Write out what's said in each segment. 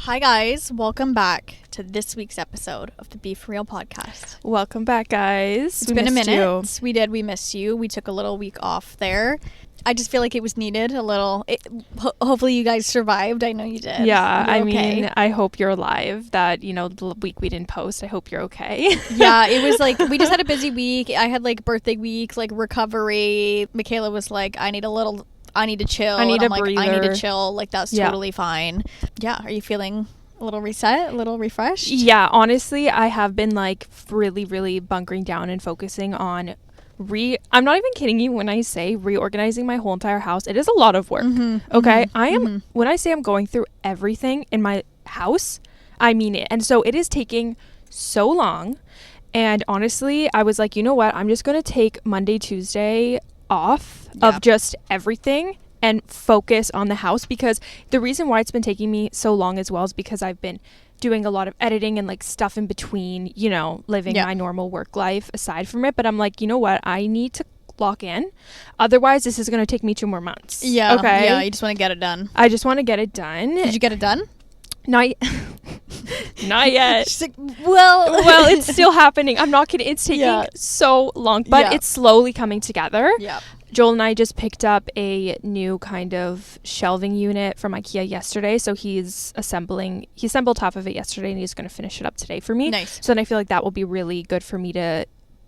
Hi guys, welcome back to this week's episode of the Be For Real podcast. Welcome back, guys. It's been a minute. We missed you. We took a little week off there. I just feel like it was needed a little. Hopefully you guys survived. I know you did. Yeah, I mean, I hope you're alive. That, the week we didn't post, I hope you're okay. Yeah, it was like, we just had a busy week. I had like birthday week, like recovery. Michaela was like, I need to chill. I need a breather. I need to chill. Like, that's totally fine. Yeah, are you feeling a little reset, a little refreshed? Yeah, honestly, I have been like really, really bunkering down and focusing on I'm not even kidding you when I say reorganizing my whole entire house. It is a lot of work. Okay. I am when I say I'm going through everything in my house, I mean it. And so it is taking so long. And honestly, I was like, you know what? I'm just going to take Monday, Tuesday off of just everything and focus on the house, because the reason why it's been taking me so long as well is because I've been doing a lot of editing and like stuff in between, living my normal work life aside from it. But I'm like, you know what? I need to lock in. Otherwise, this is going to take me 2 more months. Yeah. Okay. Yeah. You just want to get it done. I just want to get it done. Did you get it done? Not yet. She's like, well, it's still happening. I'm not kidding. It's taking so long, but it's slowly coming together. Yeah. Joel and I just picked up a new kind of shelving unit from IKEA yesterday. So he assembled half of it yesterday and he's going to finish it up today for me. Nice. So then I feel like that will be really good for me to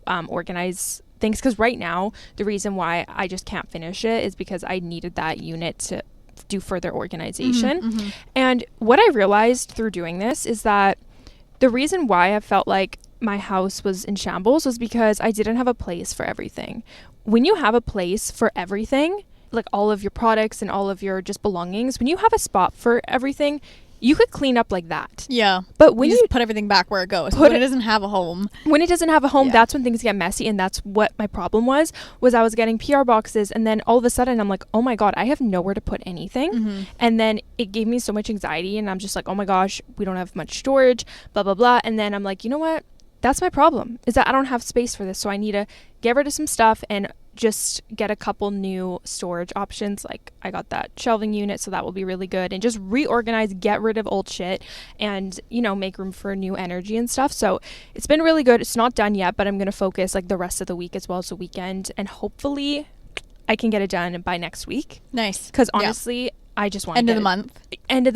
organize things. Because right now, the reason why I just can't finish it is because I needed that unit to do further organization. And what I realized through doing this is that the reason why I felt like my house was in shambles was because I didn't have a place for everything. When you have a place for everything, like all of your products and all of your just belongings, when you have a spot for everything, you could clean up like that. Yeah. But when you just put everything back where it goes. When it doesn't have a home. When it doesn't have a home, that's when things get messy. And that's what my problem was I was getting PR boxes. And then all of a sudden I'm like, oh my God, I have nowhere to put anything. And then it gave me so much anxiety. And I'm just like, oh my gosh, we don't have much storage, blah, blah, blah. And then I'm like, you know what? That's my problem, is that I don't have space for this. So I need to get rid of some stuff and just get a couple new storage options. Like I got that shelving unit, so that will be really good, and just reorganize, get rid of old shit, and make room for new energy and stuff. So it's been really good. It's not done yet, but I'm gonna focus like the rest of the week as well as the weekend, and hopefully I can get it done by next week. Nice. Because honestly, I just want end of the month, and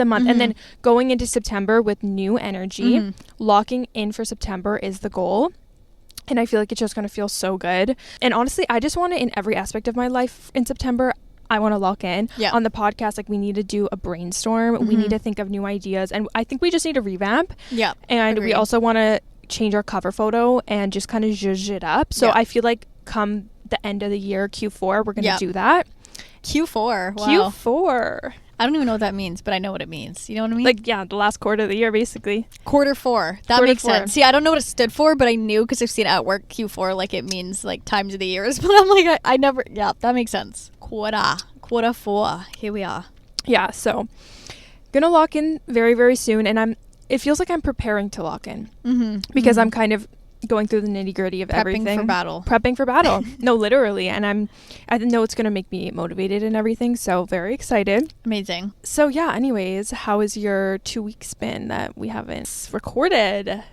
then going into September with new energy. Locking in for September is the goal. And I feel like it's just going to feel so good. And honestly, I just want to, in every aspect of my life in September, I want to lock in. On the podcast. Like, we need to do a brainstorm. We need to think of new ideas. And I think we just need to revamp. Yeah. And we also want to change our cover photo and just kind of zhuzh it up. So I feel like come the end of the year, Q4, we're going to do that. Q4. Wow. Q4. I don't even know what that means, but I know what it means. You know what I mean? Like, the last quarter of the year, basically. Quarter 4. That makes sense. See, I don't know what it stood for, but I knew because I've seen it at work, Q4, like it means like times of the years. But I'm like, I never, that makes sense. Quarter 4. Here we are. Yeah, so gonna lock in very, very soon. And it feels like I'm preparing to lock in because I'm kind of going through the nitty-gritty of everything. Prepping for battle. No, literally. And I know it's going to make me motivated and everything, so very excited. Amazing. So yeah, anyways, how has your 2 weeks been that we haven't recorded?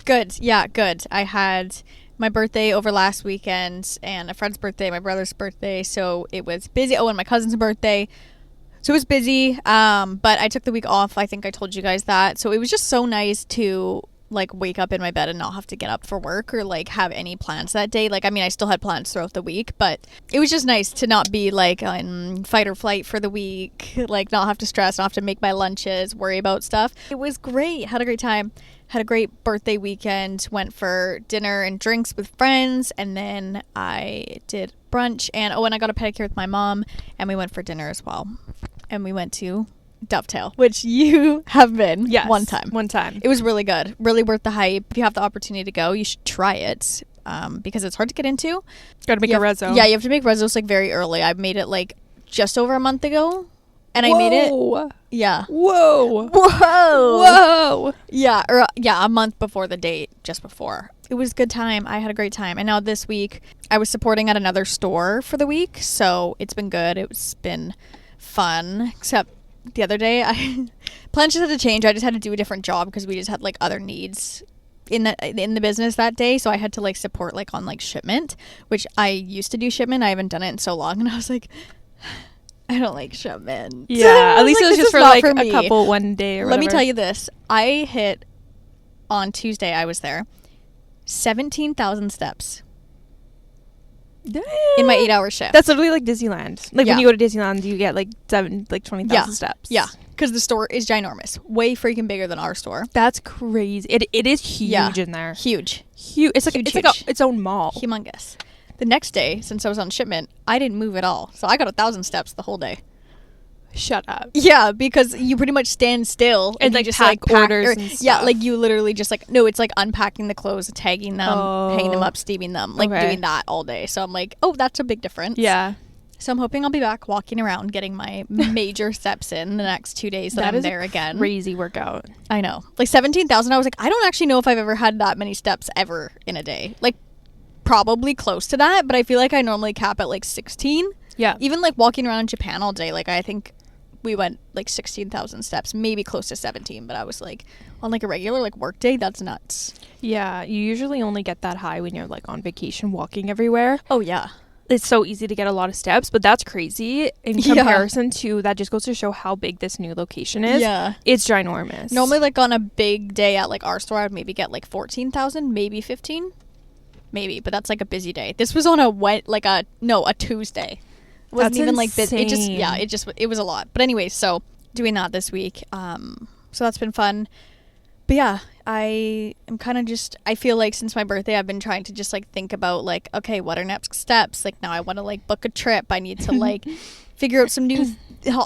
Good. Yeah, good. I had my birthday over last weekend and a friend's birthday, my brother's birthday, so it was busy. Oh, and my cousin's birthday. So it was busy, but I took the week off. I think I told you guys that. So it was just so nice to like wake up in my bed and not have to get up for work or like have any plans that day. Like, I mean, I still had plans throughout the week, but it was just nice to not be like on fight or flight for the week, like not have to stress, not have to make my lunches, worry about stuff. It was great. Had a great time. Had a great birthday weekend. Went for dinner and drinks with friends, and then I did brunch, and I got a pedicure with my mom, and we went for dinner as well. And we went to Dovetail, which you have been. Yes, one time. It was really good, really worth the hype. If you have the opportunity to go, you should try it, because it's hard to get into. Gotta make a reso. Yeah, you have to make resos like very early. I made it like just over a month ago, and I made it. Yeah. Whoa. Yeah, a month before the date, just before. It was a good time. I had a great time. And now this week, I was supporting at another store for the week, so it's been good. It's been fun, except the other day, plans just had to change. I just had to do a different job because we just had like other needs in the business that day. So I had to like support like on like shipment, which I used to do shipment. I haven't done it in so long, and I was like, I don't like shipment. Yeah, at least like, it was just for like a couple one day or whatever. Let me tell you this. I hit on Tuesday. I was there 17,000 steps. Damn. In my 8-hour shift. That's literally like Disneyland. Like when you go to Disneyland, you get like 20,000 steps. Yeah, because the store is ginormous, way freaking bigger than our store. That's crazy. It is huge in there. Huge. It's like its own mall. Humongous. The next day, since I was on shipment, I didn't move at all, so I got 1,000 steps the whole day. Shut up. Yeah, because you pretty much stand still and like just pack orders and stuff. Yeah, like you literally just like, no, it's like unpacking the clothes, tagging them, hanging them up, steaming them, like doing that all day. So I'm like, oh, that's a big difference. Yeah. So I'm hoping I'll be back walking around getting my major steps in the next 2 days that I'm there again. Crazy workout. I know. Like 17,000, I was like, I don't actually know if I've ever had that many steps ever in a day. Like probably close to that, but I feel like I normally cap at like 16. Yeah. Even like walking around Japan all day, like I think we went like 16,000 steps, maybe close to 17, but I was like, on like a regular like work day, that's nuts. Yeah, you usually only get that high when you're like on vacation walking everywhere. Oh yeah. It's so easy to get a lot of steps, but that's crazy in comparison to that. Just goes to show how big this new location is. Yeah. It's ginormous. Normally like on a big day at like our store, I would maybe get like 14,000, maybe 15, maybe, but that's like a busy day. This was on a Tuesday. It wasn't even like busy. It was a lot. But anyways, so doing that this week. So that's been fun. But yeah, I am kind of just, I feel like since my birthday, I've been trying to just like think about like, okay, what are next steps? Like now I want to like book a trip. I need to like figure out some new,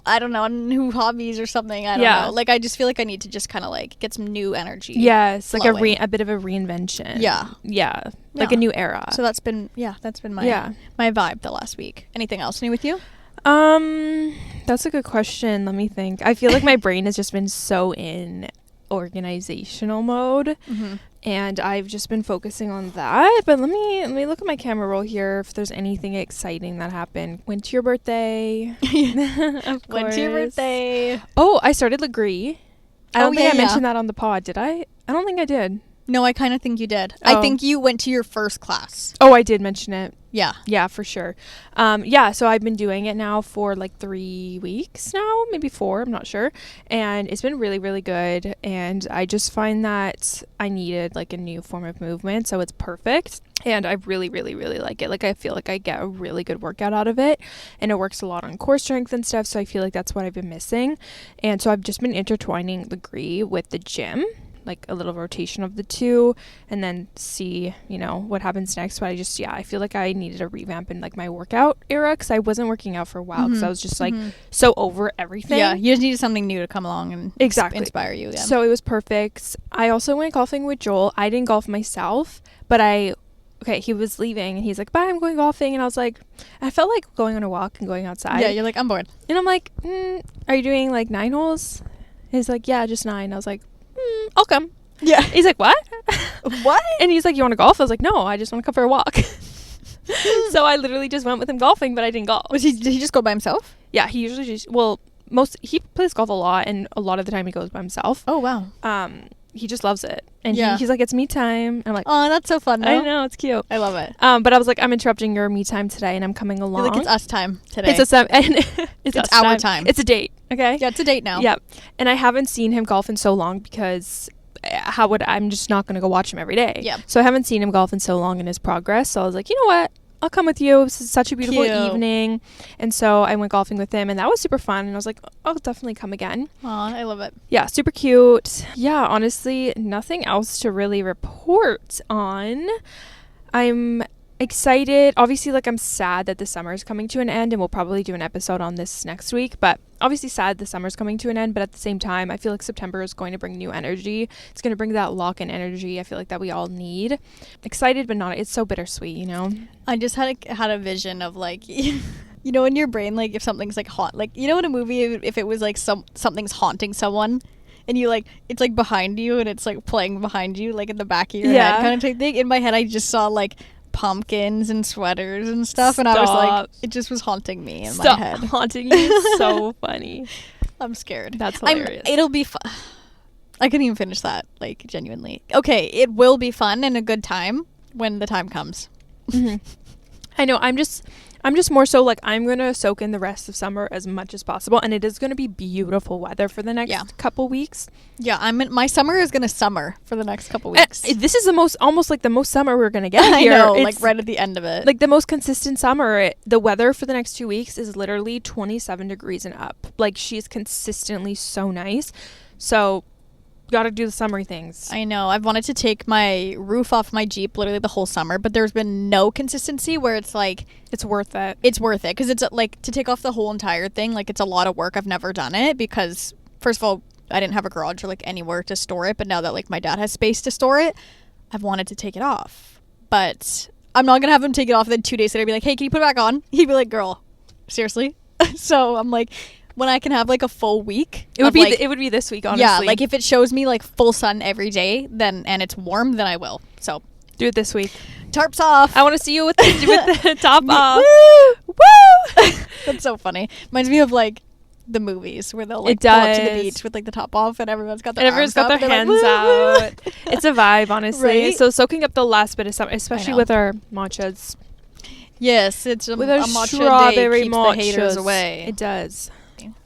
I don't know, new hobbies or something. I don't know. Like I just feel like I need to just kind of like get some new energy. Yes, like a bit of a reinvention. Yeah. Like a new era. So that's been my vibe the last week. Anything else new with you? That's a good question. Let me think. I feel like my brain has just been so in organizational mode, and I've just been focusing on that. But let me look at my camera roll here if there's anything exciting that happened. Went to your birthday. Of course. Went to your birthday. Oh, I started Legree. I don't think I mentioned that on the pod, did I? I don't think I did. No, I kind of think you did. I think you went to your first class. Oh, I did mention it. Yeah, for sure. So I've been doing it now for like 3 weeks now, maybe 4, I'm not sure. And it's been really, really good. And I just find that I needed like a new form of movement. So it's perfect. And I really, really, really like it. Like I feel like I get a really good workout out of it. And it works a lot on core strength and stuff. So I feel like that's what I've been missing. And so I've just been intertwining Legree with the gym, like a little rotation of the two, and then see, what happens next. But I feel like I needed a revamp in like my workout era, because I wasn't working out for a while because I was just like so over everything. Yeah, you just needed something new to come along and inspire you again. So it was perfect. I also went golfing with Joel. I didn't golf myself, but he was leaving and he's like, bye, I'm going golfing. And I was like, I felt like going on a walk and going outside. Yeah, you're like, I'm bored. And I'm like, are you doing like 9 holes? And he's like, yeah, just 9. I was like, I'll come. Yeah. He's like, what? What? And he's like, you want to golf? I was like, no, I just want to come for a walk. So I literally just went with him golfing, but I didn't golf. Did he just go by himself? Yeah, he usually he plays golf a lot, and a lot of the time he goes by himself. Oh, wow. He just loves it. And he's like, it's me time. I'm like, oh, that's so fun, though. I know, it's cute. I love it. But I was like, I'm interrupting your me time today, and I'm coming along. You're like, it's us time today. It's our time. It's a date, okay? Yeah, it's a date now. Yep. And I haven't seen him golf in so long because I'm just not going to go watch him every day. Yeah. So I haven't seen him golf in so long in his progress. So I was like, you know what? I'll come with you. This is such a beautiful evening. And so I went golfing with him, and that was super fun. And I was like, I'll definitely come again. Aw, I love it. Yeah, super cute. Yeah, honestly, nothing else to really report on. I'm excited. Obviously, like, I'm sad that the summer is coming to an end, and we'll probably do an episode on this next week. But obviously sad the summer's coming to an end, but at the same time, I feel like September is going to bring new energy. It's going to bring that lock-in energy I feel like that we all need. Excited, but not. It's so bittersweet, I just had a vision of like in your brain, like if something's like haunt, like in a movie, if it was like something's haunting someone, and you like it's like behind you and it's like playing behind you, like in the back of your head kind of type thing. In my head, I just saw like pumpkins and sweaters and stuff. And I was like, it just was haunting me in my head. Haunting you is so funny. I'm scared. That's hilarious. It'll be fun. I couldn't even finish that, like, genuinely. Okay, it will be fun and a good time when the time comes. Mm-hmm. I know. I'm just more so like I'm gonna soak in the rest of summer as much as possible, and it is gonna be beautiful weather for the next couple weeks. Yeah, my summer is gonna summer for the next couple weeks. This is almost like the most summer we're gonna get here. I know, it's like right at the end of it. Like the most consistent summer. The weather for the next 2 weeks is literally 27 degrees and up. Like she's consistently so nice. So gotta do the summery things. I know. I've wanted to take my roof off my Jeep literally the whole summer, but there's been no consistency where it's like it's worth it. It's worth it because it's like to take off the whole entire thing. Like it's a lot of work. I've never done it because first of all, I didn't have a garage or like anywhere to store it. But now that like my dad has space to store it, I've wanted to take it off. But I'm not gonna have him take it off. And then 2 days later, be like, "Hey, can you put it back on?" He'd be like, "Girl, seriously?" So I'm like, when I can have like a full week, it would be this week, honestly. Yeah, like if it shows me like full sun every day, then and it's warm, then I will. So do it this week. Tarps off. I want to see you with the top off. Woo! That's so funny. Reminds me of like the movies where they'll like pull up to the beach with like the top off and everyone's got their hands out. It's a vibe, honestly. Right? So soaking up the last bit of summer, especially with our matchas. Yes, it's with a matcha strawberry day keeps the haters away. It does.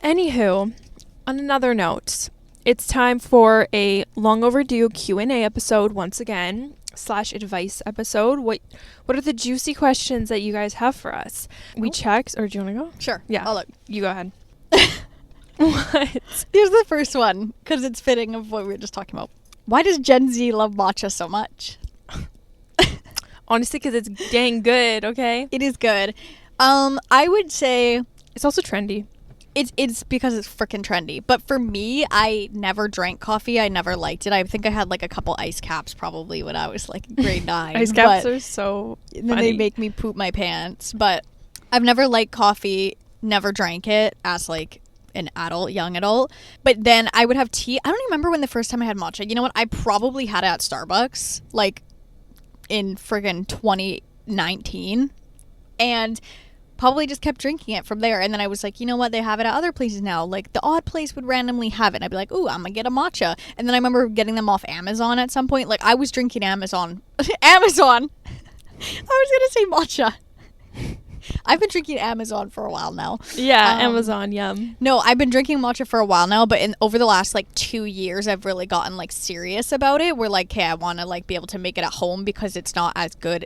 Anywho, on another note, it's time for a long overdue Q&A episode once again / advice episode. What are the juicy questions that you guys have for us? We checked, or do you want to go? Sure. Yeah. I'll look. You go ahead. What? Here's the first one because it's fitting of what we were just talking about. Why does Gen Z love matcha so much? Honestly, because it's dang good. Okay. It is good. I would say it's also trendy. It's because it's freaking trendy. But for me, I never drank coffee. I never liked it. I think I had like a couple ice caps probably when I was like grade 9. Ice caps are so funny. Then they make me poop my pants. But I've never liked coffee, never drank it as like an adult, young adult. But then I would have tea. I don't even remember when the first time I had matcha. You know what? I probably had it at Starbucks like in friggin' 2019. And probably just kept drinking it from there. And then I was like, you know what? They have it at other places now. Like the odd place would randomly have it. And I'd be like, ooh, I'm gonna get a matcha. And then I remember getting them off Amazon at some point. Like I was drinking Amazon. Amazon. I was gonna say matcha. I've been drinking Amazon for a while now. Yeah, Amazon, yum. No, I've been drinking matcha for a while now, but over the last like 2 years, I've really gotten like serious about it. We're like, hey, I want to like be able to make it at home because it's not as good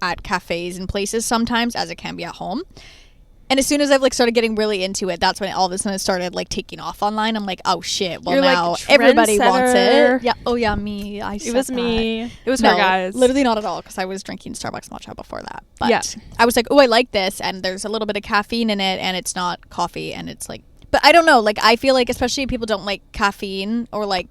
at cafes and places sometimes as it can be at home. And as soon as I've like started getting really into it, that's when all of a sudden it started like taking off online. I'm like, oh shit, well, you're now like everybody wants it. Yeah. Oh yeah, me. It was me. It was her, guys. Literally not at all, because I was drinking Starbucks matcha before that. But yeah. I was like, oh, I like this, and there's a little bit of caffeine in it, and it's not coffee, and it's like, but I don't know, like I feel like especially if people don't like caffeine or like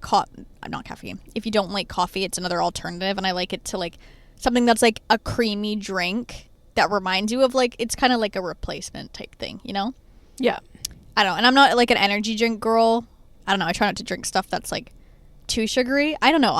not caffeine. If you don't like coffee, it's another alternative, and I like it to like something that's like a creamy drink that reminds you of like, it's kind of like a replacement type thing, you know? Yeah. I don't know. And I'm not like an energy drink girl. I don't know. I try not to drink stuff that's like too sugary. I don't know.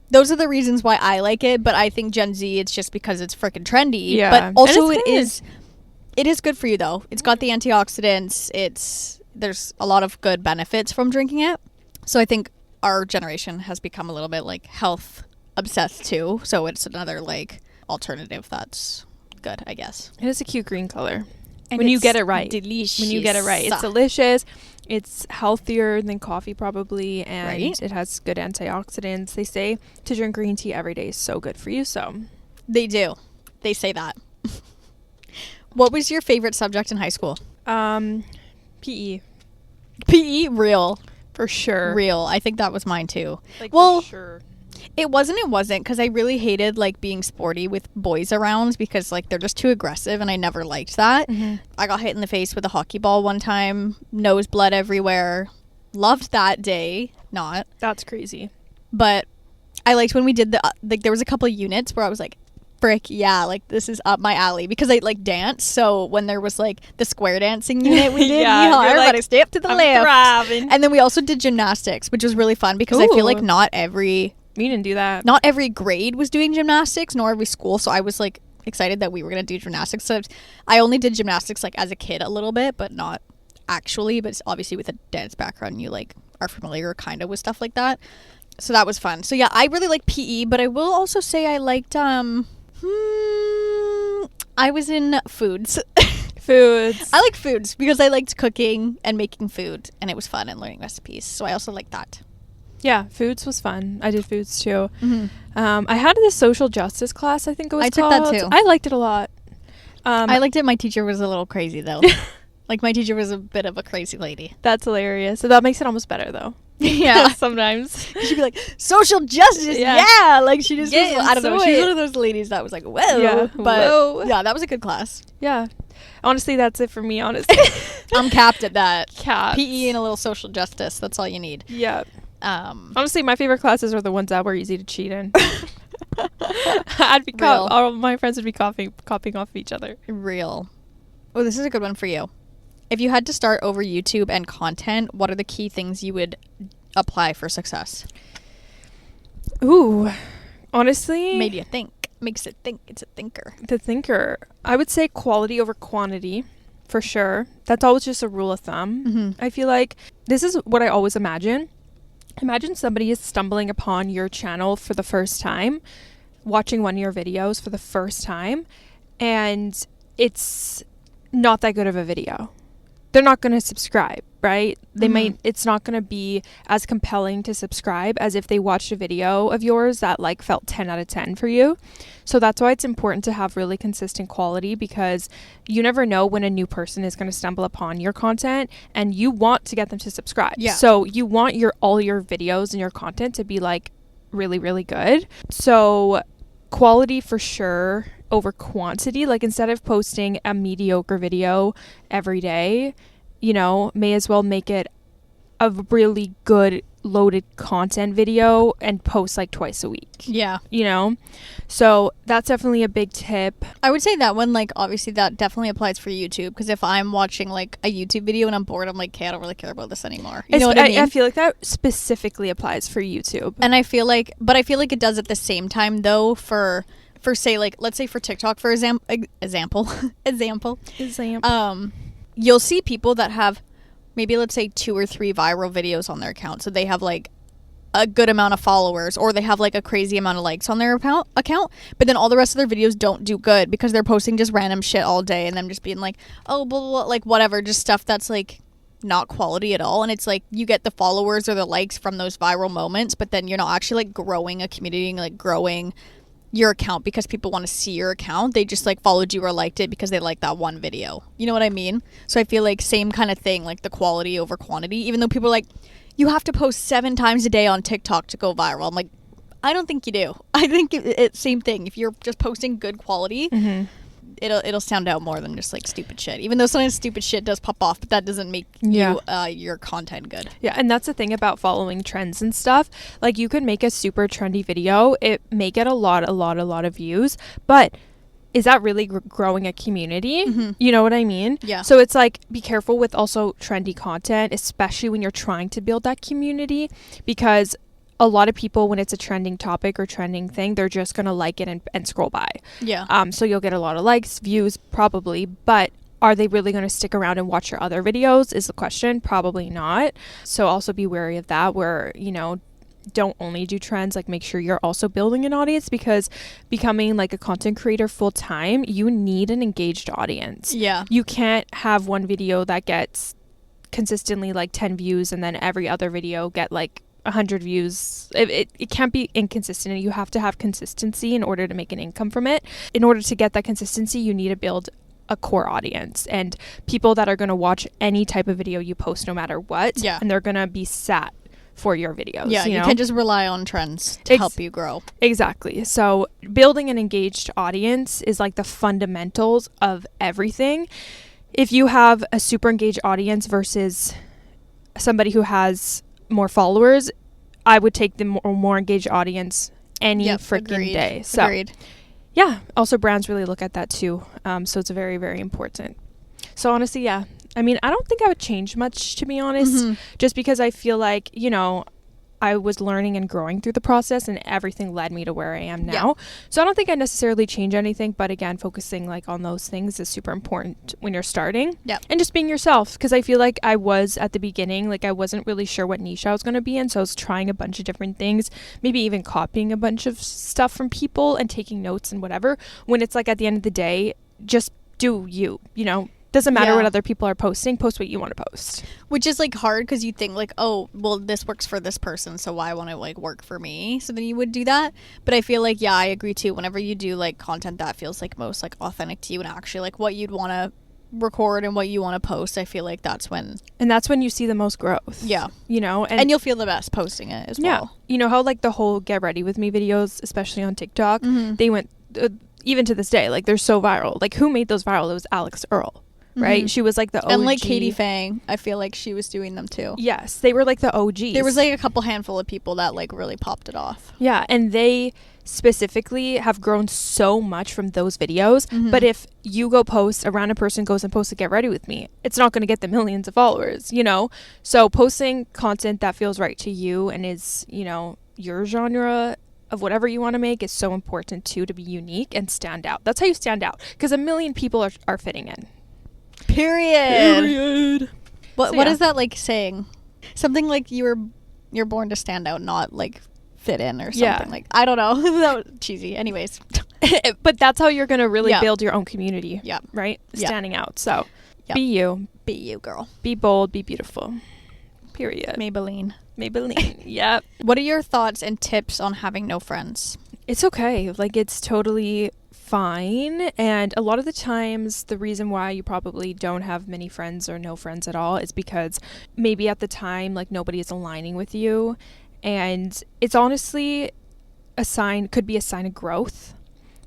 Those are the reasons why I like it, but I think Gen Z, it's just because it's freaking trendy. Yeah. But also it is good for you though. It's got the antioxidants. There's a lot of good benefits from drinking it. So I think our generation has become a little bit like health obsessed too. So it's another like alternative that's good, I guess. It is a cute green color. And when you get it right. Delicious. When you get it right. It's delicious. It's healthier than coffee probably, and it has good antioxidants. They say to drink green tea every day is so good for you, so. They do. They say that. What was your favorite subject in high school? PE. PE? Real. For sure. Real. I think that was mine too. Like, for sure. It wasn't because I really hated like being sporty with boys around because like they're just too aggressive and I never liked that. Mm-hmm. I got hit in the face with a hockey ball one time, nose blood everywhere. Loved that day. Not. That's crazy. But I liked when we did there was a couple of units where I was like, frick, yeah, like this is up my alley because I like dance. So when there was like the square dancing unit we did, everybody stay up to the left. Thriving. And then we also did gymnastics, which was really fun because I feel like we didn't do that. Not every grade was doing gymnastics, nor every school. So I was like excited that we were going to do gymnastics. So I only did gymnastics like as a kid a little bit, but not actually, but it's obviously with a dance background, you like are familiar kind of with stuff like that. So that was fun. So yeah, I really like PE, but I will also say I liked I was in foods. Foods. I like foods because I liked cooking and making food, and it was fun and learning recipes. So I also like that. Yeah, foods was fun. I did foods too. Mm-hmm. I had this social justice class, I think it was called. I took that too. I liked it a lot. I liked it. My teacher was a little crazy though. Like my teacher was a bit of a crazy lady. That's hilarious. So that makes it almost better though. Yeah. Sometimes. She'd be like, social justice, yeah. Like she just was, I don't know. She's one of those ladies that was like, whoa. Yeah. But whoa. yeah, that was a good class. Yeah. Honestly, that's it for me, honestly. I'm capped at that. Capped. PE and a little social justice. That's all you need. Yeah. Honestly, my favorite classes are the ones that were easy to cheat in. I'd be all my friends would be copying off of each other. Real. Oh, this is a good one for you. If you had to start over YouTube and content, what are the key things you would apply for success? Ooh, honestly, made you think. Makes it think. It's a thinker. The thinker. I would say quality over quantity, for sure. That's always just a rule of thumb. Mm-hmm. I feel like this is what I always imagine. Imagine somebody is stumbling upon your channel for the first time, watching one of your videos for the first time, and it's not that good of a video. They're not going to subscribe, right? They might, it's not going to be as compelling to subscribe as if they watched a video of yours that like felt 10 out of 10 for you. So that's why it's important to have really consistent quality, because you never know when a new person is going to stumble upon your content and you want to get them to subscribe. Yeah. So you want all your videos and your content to be like really, really good. So quality for sure over quantity. Like instead of posting a mediocre video every day, may as well make it a really good loaded content video and post like twice a week. Yeah. So that's definitely a big tip. I would say that one, like obviously that definitely applies for YouTube, because if I'm watching like a YouTube video and I'm bored, I'm like, okay, I don't really care about this anymore. You know what I mean? I feel like that specifically applies for YouTube. And I feel like it does at the same time though for say, like, let's say for TikTok, for example, you'll see people that have maybe, let's say, 2 or 3 viral videos on their account. So they have like a good amount of followers, or they have like a crazy amount of likes on their account, but then all the rest of their videos don't do good because they're posting just random shit all day and them just being like, oh, blah, blah, blah, like whatever, just stuff that's like not quality at all. And it's like you get the followers or the likes from those viral moments, but then you're not actually like growing a community and like growing your account because people want to see your account. They just like followed you or liked it because they liked that one video. You know what I mean? So I feel like same kind of thing, like the quality over quantity, even though people are like, you have to post 7 times a day on TikTok to go viral. I'm like, I don't think you do. I think it's same thing. If you're just posting good quality, it'll stand out more than just like stupid shit. Even though sometimes stupid shit does pop off, but that doesn't make you your content good. Yeah, and that's the thing about following trends and stuff. Like you could make a super trendy video, it may get a lot of views, but is that really growing a community? Mm-hmm. You know what I mean? Yeah. So it's like, be careful with also trendy content, especially when you're trying to build that community, because a lot of people, when it's a trending topic or trending thing, they're just going to like it and scroll by. Yeah. So you'll get a lot of likes, views, probably, but are they really going to stick around and watch your other videos is the question. Probably not. So also be wary of that, where, don't only do trends, like make sure you're also building an audience, because becoming like a content creator full time, you need an engaged audience. Yeah. You can't have one video that gets consistently like 10 views and then every other video get like 100 views. It can't be inconsistent. You have to have consistency in order to make an income from it. In order to get that consistency, you need to build a core audience and people that are going to watch any type of video you post no matter what. Yeah. And they're going to be sat for your videos. Yeah, you can't just rely on trends to help you grow. Exactly. So building an engaged audience is like the fundamentals of everything. If you have a super engaged audience versus somebody who has more followers, I would take the more engaged audience any freaking day. So agreed. Yeah, also brands really look at that too. So it's very, very important. So honestly, yeah, I mean, I don't think I would change much, to be honest, just because I feel like, I was learning and growing through the process, and everything led me to where I am now. Yeah. So I don't think I necessarily change anything, but again, focusing like on those things is super important when you're starting. Yeah. And just being yourself, because I feel like I was at the beginning, like I wasn't really sure what niche I was going to be in, so I was trying a bunch of different things, maybe even copying a bunch of stuff from people and taking notes and whatever, when it's like at the end of the day, just do you, you know? Doesn't matter what other people are posting. Post what you want to post. Which is like hard because you think like, oh, well, this works for this person, so why won't it like work for me? So then you would do that. But I feel like, yeah, I agree too. Whenever you do like content that feels like most like authentic to you and actually like what you'd want to record and what you want to post, I feel like that's when you see the most growth. Yeah. You know, and you'll feel the best posting it as well. You know how like the whole get ready with me videos, especially on TikTok, they went even to this day, like they're so viral. Like who made those viral? It was Alex Earl. Right? She was like the OG. And like Katie Fang, I feel like she was doing them too. Yes, they were like the OGs. There was like a couple handful of people that like really popped it off. Yeah, and they specifically have grown so much from those videos. But if you go post, a random person goes and posts a get ready with me, it's not going to get the millions of followers, you know? So posting content that feels right to you and is, you know, your genre of whatever you want to make is so important too, to be unique and stand out. That's how you stand out, because a million people are fitting in. Period. What is that like saying? Something like you're born to stand out, not like fit in or something. Like, I don't know. That was cheesy. Anyways. But that's how you're going to really build your own community. Yeah. Right? Standing out. So be you. Be you, girl. Be bold. Be beautiful. Period. Maybelline. Yep. What are your thoughts and tips on having no friends? It's okay. Like, it's totally fine. And a lot of the times the reason why you probably don't have many friends or no friends at all is because maybe at the time like nobody is aligning with you, and it's honestly could be a sign of growth.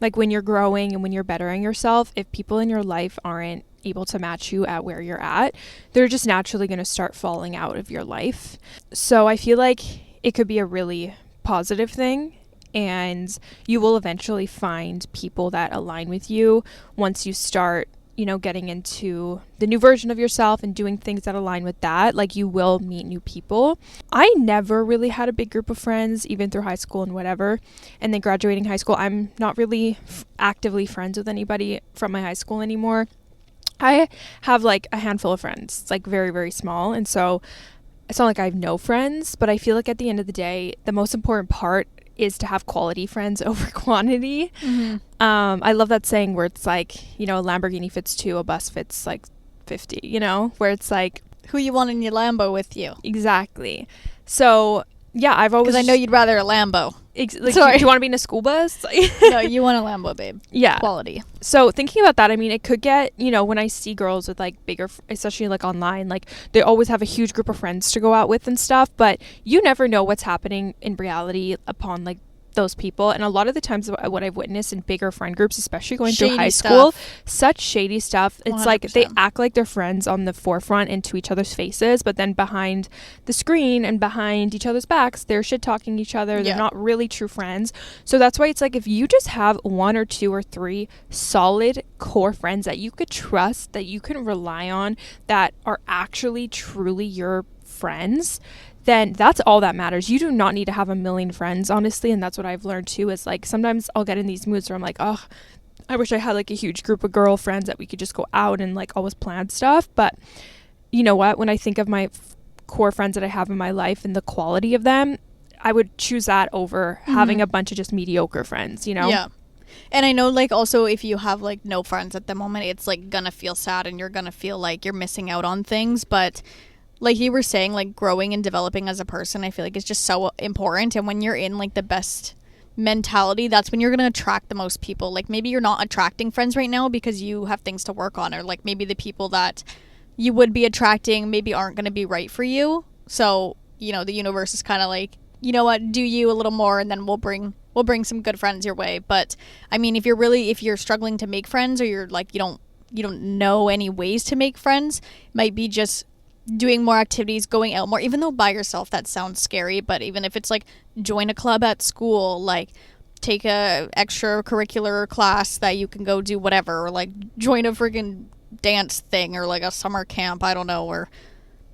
Like when you're growing and when you're bettering yourself, if people in your life aren't able to match you at where you're at, they're just naturally going to start falling out of your life. So I feel like it could be a really positive thing, and you will eventually find people that align with you once you start, you know, getting into the new version of yourself and doing things that align with that. Like, you will meet new people. I never really had a big group of friends, even through high school and whatever. And then graduating high school, I'm not really actively friends with anybody from my high school anymore. I have like a handful of friends. It's like very, very small. And so it's not like I have no friends, but I feel like at the end of the day, the most important part is to have quality friends over quantity. I love that saying where it's like, you know, a Lamborghini fits 2, a bus fits like 50, you know, where it's like, who you want in your Lambo with you. Exactly. So yeah, I've always, because I know you'd rather a Lambo. Like, sorry, do you want to be in a school bus? No, you want a Lambo, babe. Yeah. Quality. So thinking about that, I mean, it could get, you know, when I see girls with like bigger, especially like online, like they always have a huge group of friends to go out with and stuff, but you never know what's happening in reality upon like those people. And a lot of the times what I've witnessed in bigger friend groups, especially going through high school, such shady stuff. It's 100%. Like they act like they're friends on the forefront and to each other's faces, but then behind the screen and behind each other's backs, they're shit talking each other. They're not really true friends. So that's why it's like, if you just have 1 or 2 or 3 solid core friends that you could trust, that you can rely on, that are actually truly your friends, then that's all that matters. You do not need to have a million friends, honestly. And that's what I've learned too, is like sometimes I'll get in these moods where I'm like, oh, I wish I had like a huge group of girlfriends that we could just go out and like always plan stuff. But you know what? When I think of my core friends that I have in my life and the quality of them, I would choose that over having a bunch of just mediocre friends, you know? Yeah. And I know, like, also if you have like no friends at the moment, it's like gonna feel sad and you're gonna feel like you're missing out on things. But like you were saying, like growing and developing as a person, I feel like is just so important. And when you're in like the best mentality, that's when you're going to attract the most people. Like maybe you're not attracting friends right now because you have things to work on, or like maybe the people that you would be attracting maybe aren't going to be right for you. So, you know, the universe is kind of like, you know what, do you a little more and then we'll bring some good friends your way. But I mean, if you're struggling to make friends, or you're like, you don't know any ways to make friends, it might be just doing more activities, going out more, even though by yourself that sounds scary. But even if it's like join a club at school, like take a extracurricular class that you can go do whatever, or like join a freaking dance thing, or like a summer camp, I don't know, or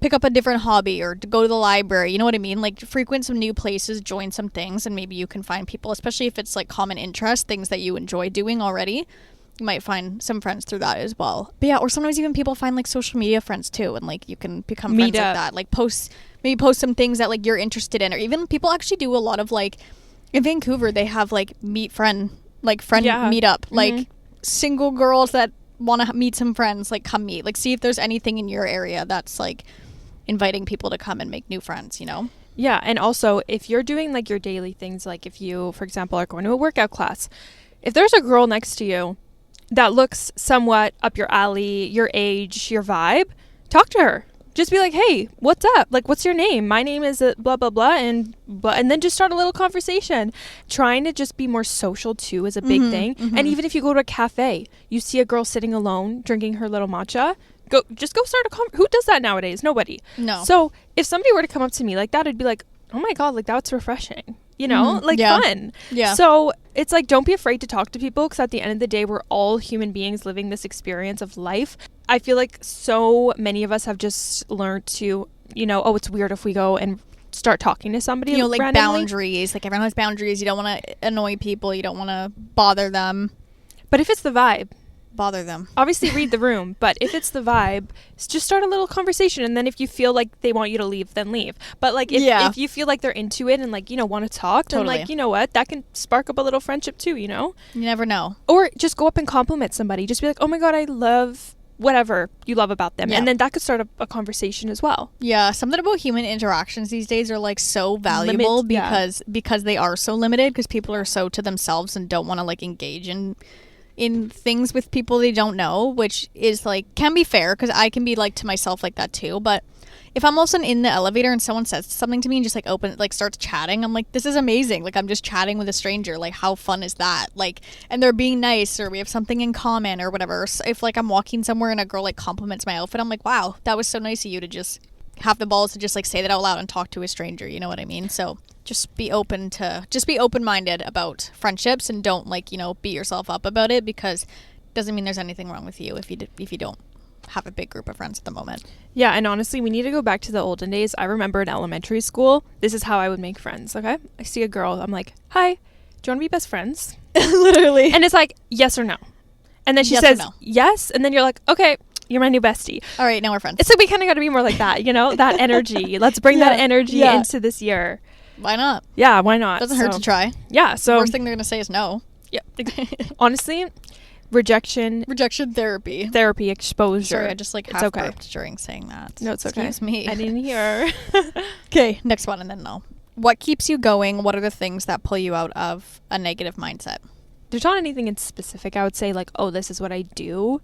pick up a different hobby or to go to the library. You know what I mean? Like frequent some new places, join some things, and maybe you can find people, especially if it's like common interest, things that you enjoy doing already. You might find some friends through that as well. But yeah, or sometimes even people find like social media friends too, and like you can become friends like that. Like maybe post some things that like you're interested in, or even people actually do a lot of like in Vancouver they have like friend meetup, like single girls that want to meet some friends, like come meet, like see if there's anything in your area that's like inviting people to come and make new friends, you know? Yeah, and also if you're doing like your daily things, like if you, for example, are going to a workout class, if there's a girl next to you that looks somewhat up your alley, your age, your vibe, talk to her. Just be like, hey, what's up? Like, what's your name? My name is blah, blah, blah. And then just start a little conversation. Trying to just be more social, too, is a big thing. And even if you go to a cafe, you see a girl sitting alone, drinking her little matcha, go start a who does that nowadays? Nobody. No. So if somebody were to come up to me like that, I'd be like, oh, my God, like, that's refreshing. You know, like fun. Yeah. So it's like, don't be afraid to talk to people, because at the end of the day, we're all human beings living this experience of life. I feel like so many of us have just learned to, you know, oh, it's weird if we go and start talking to somebody. You know, like randomly. Boundaries. Like everyone has boundaries. You don't want to annoy people. You don't want to bother them. But if it's the vibe, bother them. Obviously read the room, but if it's the vibe, just start a little conversation, and then if you feel like they want you to leave, then leave. But like if you feel like they're into it and like, you know, want to talk, then like, you know what, that can spark up a little friendship too, you know? You never know. Or just go up and compliment somebody. Just be like, oh my God, I love whatever you love about them. And then that could start a conversation as well. Yeah, something about human interactions these days are like so valuable because they are so limited, because people are so to themselves and don't want to like engage in things with people they don't know, which is like can be fair, because I can be like to myself like that too. But if I'm also in the elevator and someone says something to me and just like starts chatting, I'm like, this is amazing. Like I'm just chatting with a stranger. Like how fun is that? Like, and they're being nice, or we have something in common or whatever. So if like I'm walking somewhere and a girl like compliments my outfit, I'm like, wow, that was so nice of you to just have the balls to just like say that out loud and talk to a stranger. You know what I mean? So just be open-minded about friendships, and don't like, you know, beat yourself up about it, because it doesn't mean there's anything wrong with you if you don't have a big group of friends at the moment. Yeah, and honestly, we need to go back to the olden days. I remember in elementary school, this is how I would make friends, okay? I see a girl, I'm like, hi, do you want to be best friends? Literally. And it's like, yes or no. And then she says, yes, and then you're like, okay, you're my new bestie. All right, now we're friends. It's like we kind of got to be more like that, you know? That energy. Let's bring that energy into this year. Why not? Yeah, why not? Doesn't hurt to try. Yeah, so... Worst thing they're going to say is no. Yeah. Honestly, rejection therapy. Therapy exposure. Sorry, I just like half burped during saying that. No, it's okay. Excuse me. I didn't hear. Okay, next one, and then no. What keeps you going? What are the things that pull you out of a negative mindset? There's not anything in specific I would say like, oh, this is what I do.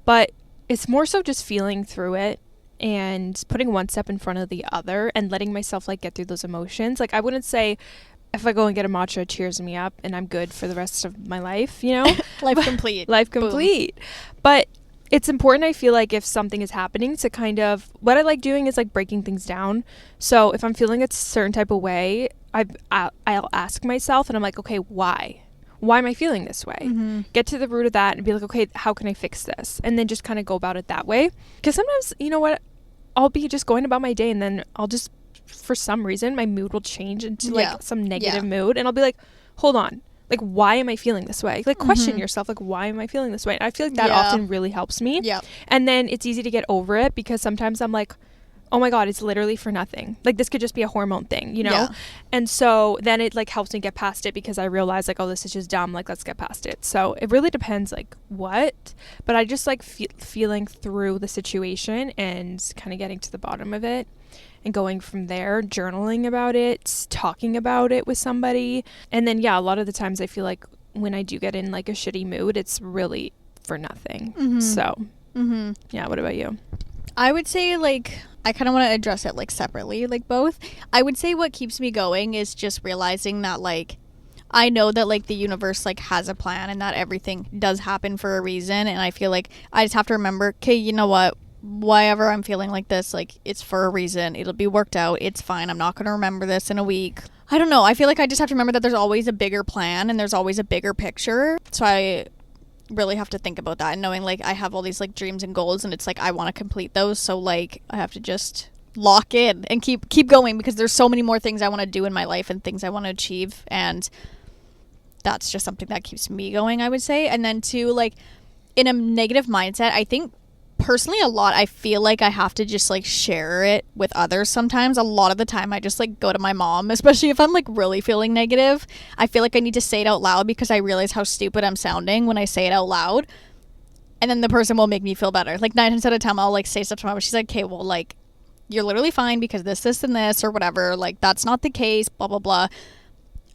But it's more so just feeling through it and putting one step in front of the other and letting myself like get through those emotions. Like I wouldn't say if I go and get a matcha, it cheers me up and I'm good for the rest of my life, you know? Life complete. But it's important, I feel like, if something is happening, to kind of, what I like doing is like breaking things down. So if I'm feeling a certain type of way, I'll ask myself, and I'm like, okay, why? Why am I feeling this way? Mm-hmm. Get to the root of that and be like, okay, how can I fix this? And then just kind of go about it that way. Because sometimes, you know what, I'll be just going about my day, and then I'll just, for some reason, my mood will change into like some negative mood, and I'll be like, hold on, like, why am I feeling this way? Like, question yourself, like, why am I feeling this way? And I feel like that often really helps me. Yeah. And then it's easy to get over it, because sometimes I'm like, oh my God, it's literally for nothing. Like, this could just be a hormone thing, you know? Yeah. And so then it like helps me get past it, because I realize like, oh, this is just dumb. Like, let's get past it. So it really depends like what, but I just like feeling through the situation and kind of getting to the bottom of it and going from there, journaling about it, talking about it with somebody. And then, yeah, a lot of the times I feel like when I do get in like a shitty mood, it's really for nothing. Mm-hmm. So, yeah, what about you? I would say like, I kind of want to address it like separately, like both. I would say what keeps me going is just realizing that like, I know that like the universe like has a plan, and that everything does happen for a reason. And I feel like I just have to remember, okay, you know what? Why I'm feeling like this, like it's for a reason. It'll be worked out. It's fine. I'm not going to remember this in a week. I don't know. I feel like I just have to remember that there's always a bigger plan and there's always a bigger picture. So I really have to think about that, and knowing like I have all these like dreams and goals, and it's like I want to complete those. So like I have to just lock in and keep going, because there's so many more things I want to do in my life and things I want to achieve, and that's just something that keeps me going, I would say. And then too, like, in a negative mindset, I think personally a lot, I feel like I have to just like share it with others sometimes. A lot of the time I just like go to my mom, especially if I'm like really feeling negative. I feel like I need to say it out loud because I realize how stupid I'm sounding when I say it out loud, and then the person will make me feel better. Like 9 times out of 10 I'll like say stuff to my mom, she's like, okay, well, like, you're literally fine because this and this or whatever, like that's not the case, blah blah blah.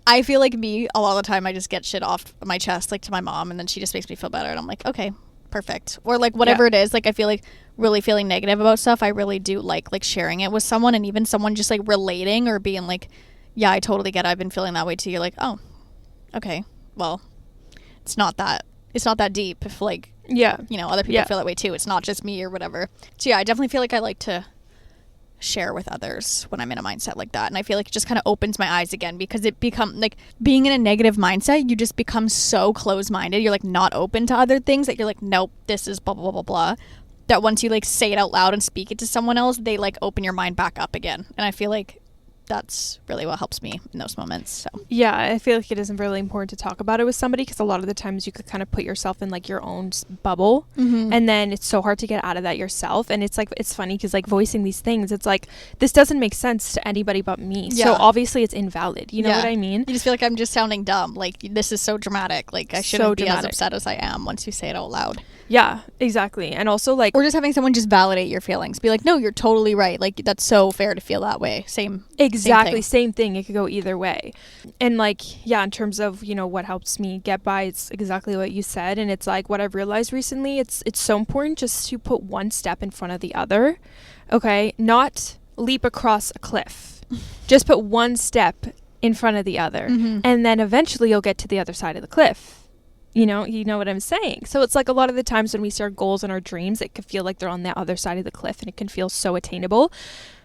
I feel like me, a lot of the time I just get shit off my chest like to my mom, and then she just makes me feel better, and I'm like, okay, perfect. Or like whatever it is, like I feel like really feeling negative about stuff, I really do like sharing it with someone, and even someone just like relating or being like, yeah, I totally get it, I've been feeling that way too. You're like, oh, okay, well, it's not that deep if like, you know, other people feel that way too. It's not just me or whatever. So yeah, I definitely feel like I like to share with others when I'm in a mindset like that, and I feel like it just kind of opens my eyes again, because it become like being in a negative mindset, you just become so close-minded, you're like not open to other things, that you're like, nope, this is blah blah blah blah blah, that once you like say it out loud and speak it to someone else, they like open your mind back up again. And I feel like that's really what helps me in those moments. So yeah, I feel like it isn't really important to talk about it with somebody, because a lot of the times you could kind of put yourself in like your own bubble, and then it's so hard to get out of that yourself. And it's like, it's funny because like voicing these things, it's like, this doesn't make sense to anybody but me, so obviously it's invalid, you know what I mean? You just feel like I'm just sounding dumb, like this is so dramatic, like I shouldn't be as upset as I am once you say it out loud. Yeah, exactly. And also like, or just having someone just validate your feelings, be like, no, you're totally right, like that's so fair to feel that way. Exactly, same thing. It could go either way. And like, yeah, in terms of, you know, what helps me get by, it's exactly what you said. And it's like what I've realized recently, it's so important just to put one step in front of the other. Okay, not leap across a cliff. Just put one step in front of the other, and then eventually you'll get to the other side of the cliff. You know what I'm saying? So it's like a lot of the times when we see our goals and our dreams, it can feel like they're on the other side of the cliff, and it can feel so attainable.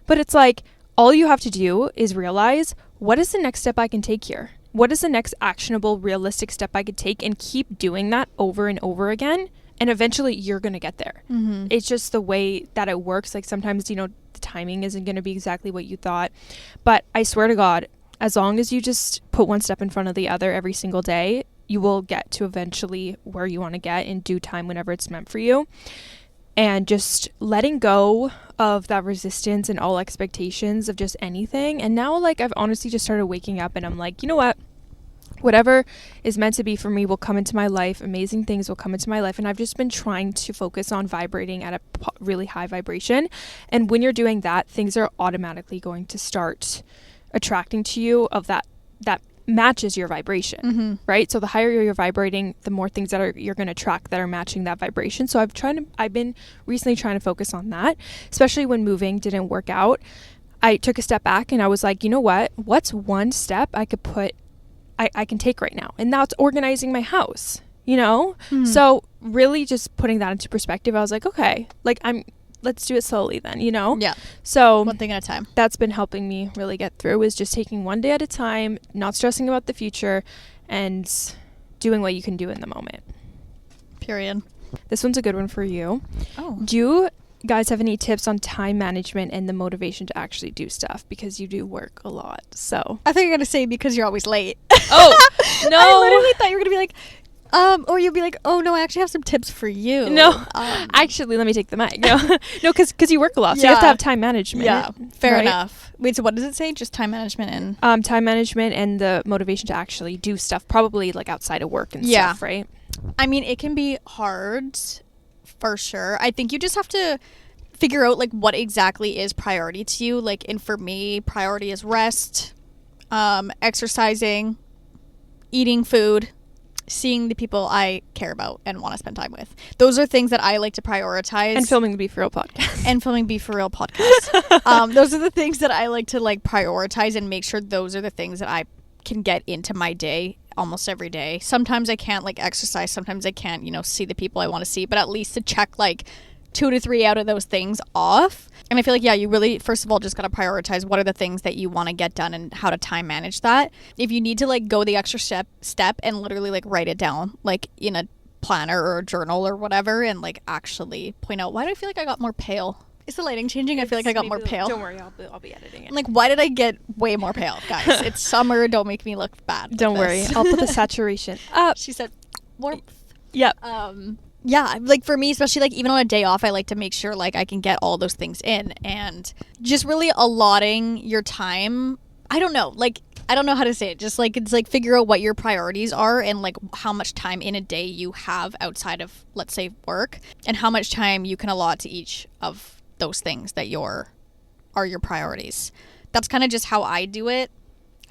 But it's like, all you have to do is realize, what is the next step I can take here? What is the next actionable, realistic step I could take? And keep doing that over and over again. And eventually you're going to get there. It's just the way that it works. Like sometimes, you know, the timing isn't going to be exactly what you thought. But I swear to God, as long as you just put one step in front of the other every single day, you will get to eventually where you want to get in due time, whenever it's meant for you. And just letting go of that resistance and all expectations of just anything. And now, like, I've honestly just started waking up, and I'm like, you know what? Whatever is meant to be for me will come into my life. Amazing things will come into my life. And I've just been trying to focus on vibrating at a really high vibration. And when you're doing that, things are automatically going to start attracting to you of that matches your vibration, right? So the higher you're vibrating, the more things that you're going to attract that are matching that vibration. So I've been recently trying to focus on that, especially when moving didn't work out. I took a step back and I was like, you know what? What's one step I could I can take right now? And that's organizing my house, you know? So really just putting that into perspective, I was like, okay, like let's do it slowly then, you know? Yeah. So one thing at a time. That's been helping me really get through, is just taking one day at a time, not stressing about the future, and doing what you can do in the moment. Period. This one's a good one for you. Oh. Do you guys have any tips on time management and the motivation to actually do stuff? Because you do work a lot, so. I think you're going to say because you're always late. Oh, no. I literally thought you were going to be like, or you'll be like, oh no, I actually have some tips for you. No, actually, let me take the mic. No, because you work a lot, so you have to have time management. Yeah, fair enough. Wait, so what does it say? Just time management and time management and the motivation to actually do stuff, probably like outside of work and stuff, right? I mean, it can be hard, for sure. I think you just have to figure out like what exactly is priority to you. Like, and for me, priority is rest, exercising, eating food, seeing the people I care about and want to spend time with. Those are things that I like to prioritize. And filming the Be For Real podcast. Those are the things that I like to like prioritize and make sure those are the things that I can get into my day almost every day. Sometimes I can't like exercise. Sometimes I can't, you know, see the people I want to see. But at least to check like 2 to 3 out of those things off. And I feel like, yeah, you really, first of all, just got to prioritize what are the things that you want to get done and how to time manage that. If you need to like go the extra step and literally like write it down, like in a planner or a journal or whatever, and like actually point out, why do I feel like I got more pale? Is the lighting changing? I feel like I got more pale. Don't worry, I'll be editing it. I'm like, why did I get way more pale, guys? It's summer. Don't make me look bad. Don't worry. I'll put the saturation up. She said warmth. Yep. Yeah, like for me, especially like even on a day off, I like to make sure like I can get all those things in, and just really allotting your time. I don't know how to say it. Just like, it's like figure out what your priorities are and like how much time in a day you have outside of, let's say, work, and how much time you can allot to each of those things that are your priorities. That's kind of just how I do it.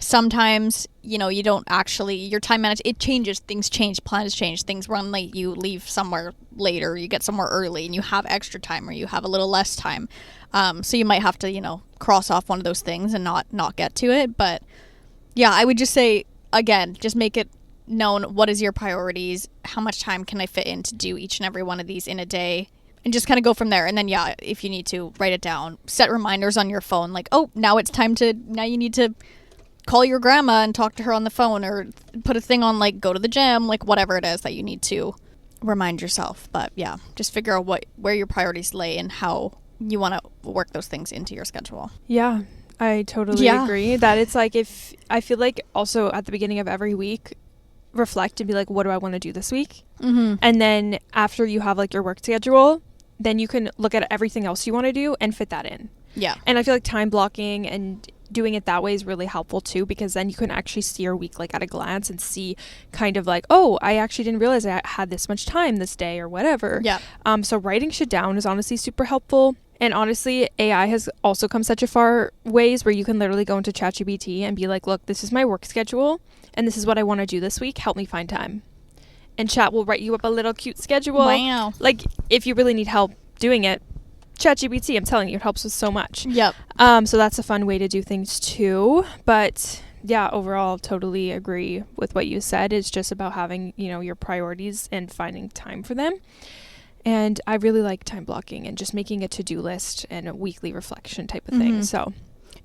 Sometimes, you don't actually, your time manage, it changes, things change, plans change, things run late, you leave somewhere later, you get somewhere early, and you have extra time or you have a little less time. So you might have to, cross off one of those things and not get to it. But yeah, I would just say, again, just make it known what is your priorities, how much time can I fit in to do each and every one of these in a day, and just kind of go from there. And then, yeah, if you need to, write it down, set reminders on your phone, like, oh, now you need to call your grandma and talk to her on the phone, or put a thing on, like, go to the gym, like, whatever it is that you need to remind yourself. But yeah, just figure out where your priorities lay and how you want to work those things into your schedule. Yeah, I totally agree that it's like, if I feel like also at the beginning of every week, reflect and be like, what do I want to do this week? Mm-hmm. And then after you have like your work schedule, then you can look at everything else you want to do and fit that in. Yeah. And I feel like time blocking and doing it that way is really helpful too, because then you can actually see your week like at a glance and see kind of like, oh, I actually didn't realize I had this much time this day or whatever. Yeah. So writing shit down is honestly super helpful. And honestly, AI has also come such a far ways where you can literally go into ChatGPT and be like, look, this is my work schedule and this is what I want to do this week. Help me find time. And Chat will write you up a little cute schedule. Wow. Like, if you really need help doing it, ChatGPT, I'm telling you, it helps with so much. Yep. So that's a fun way to do things too. But yeah, overall, totally agree with what you said. It's just about having, your priorities and finding time for them. And I really like time blocking and just making a to-do list and a weekly reflection type of thing. So,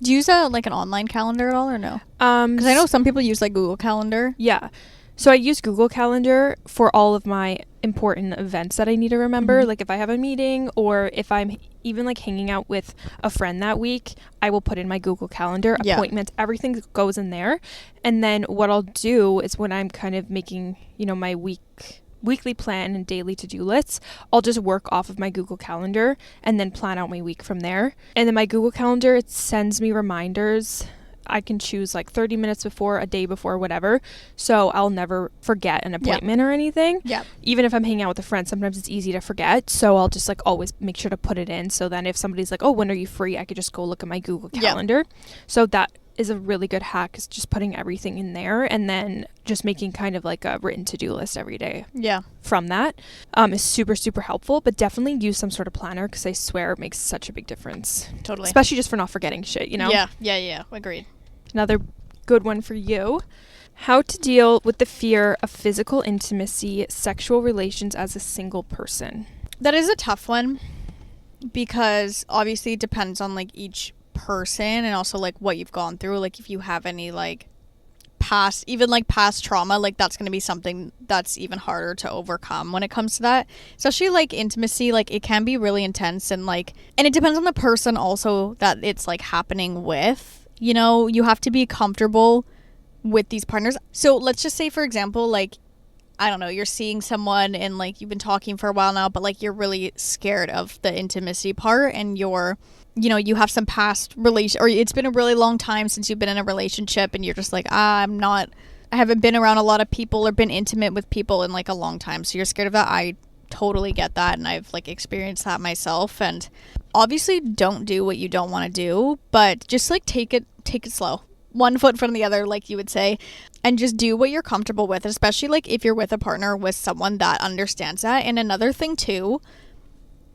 do you use like an online calendar at all, or no? Because I know some people use like Google Calendar. Yeah. So I use Google Calendar for all of my important events that I need to remember. Mm-hmm. Like if I have a meeting or if I'm even like hanging out with a friend that week, I will put in my Google Calendar appointments. Everything goes in there. And then what I'll do is when I'm kind of making, my weekly plan and daily to-do lists, I'll just work off of my Google Calendar and then plan out my week from there. And then my Google Calendar, it sends me reminders. I can choose like 30 minutes before, a day before, whatever. So I'll never forget an appointment or anything. Yeah. Even if I'm hanging out with a friend, sometimes it's easy to forget. So I'll just like always make sure to put it in. So then if somebody's like, oh, when are you free? I could just go look at my Google Calendar. So that is a really good hack, is just putting everything in there and then just making kind of like a written to-do list every day. Yeah. From that is super, super helpful, but definitely use some sort of planner, because I swear it makes such a big difference. Totally. Especially just for not forgetting shit, Yeah. Agreed. Another good one for you. How to deal with the fear of physical intimacy, sexual relations as a single person. That is a tough one, because obviously it depends on like each person and also like what you've gone through. Like if you have any like past trauma, like that's going to be something that's even harder to overcome when it comes to that. Especially like intimacy, like it can be really intense, and it depends on the person also that it's like happening with. You have to be comfortable with these partners. So let's just say, for example, like, I don't know, you're seeing someone and like you've been talking for a while now, but like you're really scared of the intimacy part, and you have some past relation, or it's been a really long time since you've been in a relationship, and you're just like, I haven't been around a lot of people or been intimate with people in like a long time. So you're scared of that. I totally get that, and I've like experienced that myself. And obviously don't do what you don't want to do, but just like take it slow, one foot from the other, like you would say, and just do what you're comfortable with, especially like if you're with a partner with someone that understands that. And another thing too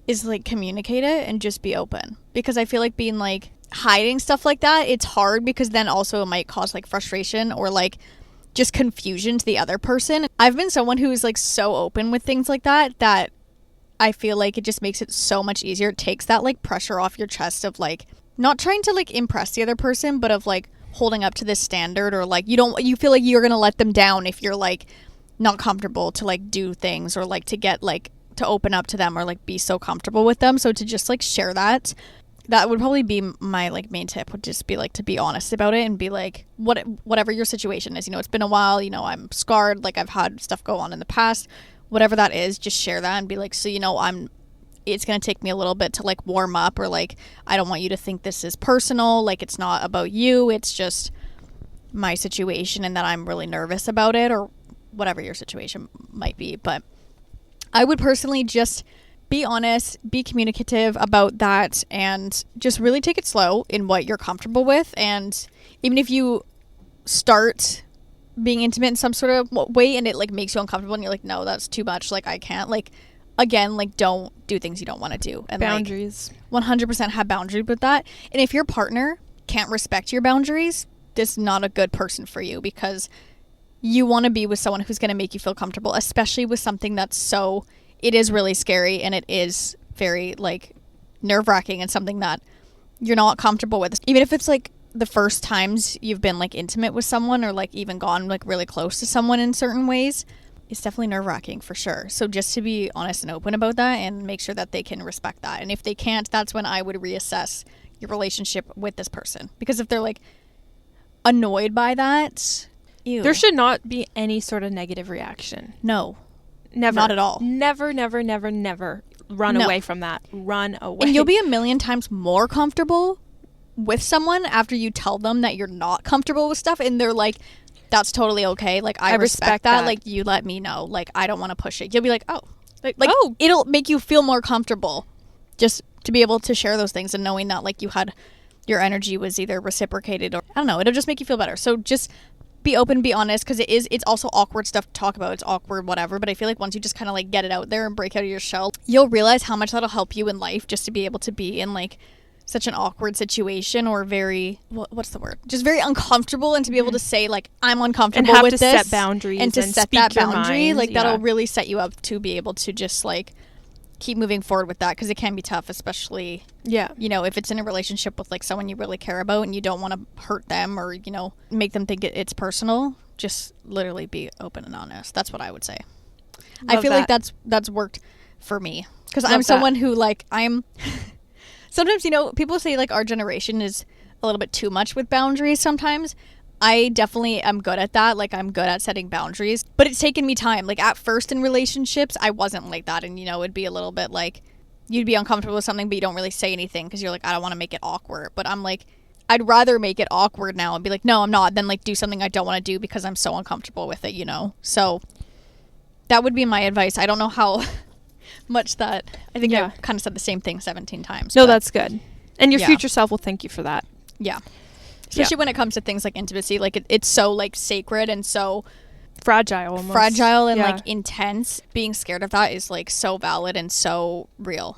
is like communicate it and just be open, because I feel like being like hiding stuff like that, it's hard, because then also it might cause like frustration or like just confusion to the other person. I've been someone who is like so open with things like that I feel like it just makes it so much easier. It takes that like pressure off your chest of like not trying to like impress the other person, but of like holding up to this standard, or like you feel like you're gonna let them down if you're like not comfortable to like do things, or like to get like to open up to them or like be so comfortable with them. So to just like share that would probably be my like main tip, would just be like to be honest about it and be like, whatever your situation is, you know, it's been a while, you know, I'm scarred, like I've had stuff go on in the past, whatever that is, just share that and be like, so, you know, it's going to take me a little bit to like warm up, or like, I don't want you to think this is personal. Like, it's not about you. It's just my situation and that I'm really nervous about it, or whatever your situation might be. But I would personally just be honest, be communicative about that, and just really take it slow in what you're comfortable with. And even if you start being intimate in some sort of way and it like makes you uncomfortable and you're like, no, that's too much, like I can't, like, again, like, don't do things you don't want to do. And boundaries, like, 100% have boundaries with that. And if your partner can't respect your boundaries, this is not a good person for you, because you want to be with someone who's going to make you feel comfortable, especially with something that's it is really scary, and it is very like nerve-wracking, and something that you're not comfortable with. Even if it's like the first times you've been like intimate with someone, or like even gone like really close to someone in certain ways, it's definitely nerve-wracking for sure. So just to be honest and open about that, and make sure that they can respect that. And if they can't, that's when I would reassess your relationship with this person. Because if they're like annoyed by that, ew. There should not be any sort of negative reaction. No. Never. Not at all. Never, never, never, never run away from that. Run away. And you'll be a million times more comfortable with someone after you tell them that you're not comfortable with stuff, and they're like, that's totally okay. Like, I respect that. Like, you let me know. Like, I don't want to push it. You'll be like, oh. Like, oh. It'll make you feel more comfortable just to be able to share those things, and knowing that, like, your energy was either reciprocated, or, I don't know, it'll just make you feel better. So just be open, be honest, because it's also awkward stuff to talk about. It's awkward, whatever. But I feel like once you just kind of, like, get it out there and break out of your shell, you'll realize how much that'll help you in life, just to be able to be in, like, such an awkward situation, or very, what's the word? Just very uncomfortable, and to be able to say, like, I'm uncomfortable and have with to this. Set boundaries and to and set that your boundary. mind. Like, that'll really set you up to be able to just, like, keep moving forward with that, because it can be tough, especially, you know, if it's in a relationship with, like, someone you really care about and you don't want to hurt them, or, you know, make them think it's personal. Just literally be open and honest. That's what I would say. I feel like that's worked for me, because I'm someone who, like, I'm sometimes, you know, people say, like, our generation is a little bit too much with boundaries sometimes. I definitely am good at that. Like, I'm good at setting boundaries, but it's taken me time. Like, at first in relationships, I wasn't like that. And, you know, it'd be a little bit like, you'd be uncomfortable with something, but you don't really say anything, because you're like, I don't want to make it awkward. But I'm like, I'd rather make it awkward now and be like, no, I'm not, than like do something I don't want to do because I'm so uncomfortable with it, you know? So that would be my advice. I don't know how much that, I think I kind of said the same thing 17 times. No, that's good. And your future self will thank you for that. Yeah. Especially when it comes to things like intimacy. Like, it's so, like, sacred and so fragile almost. And like intense. Being scared of that is, like, so valid and so real.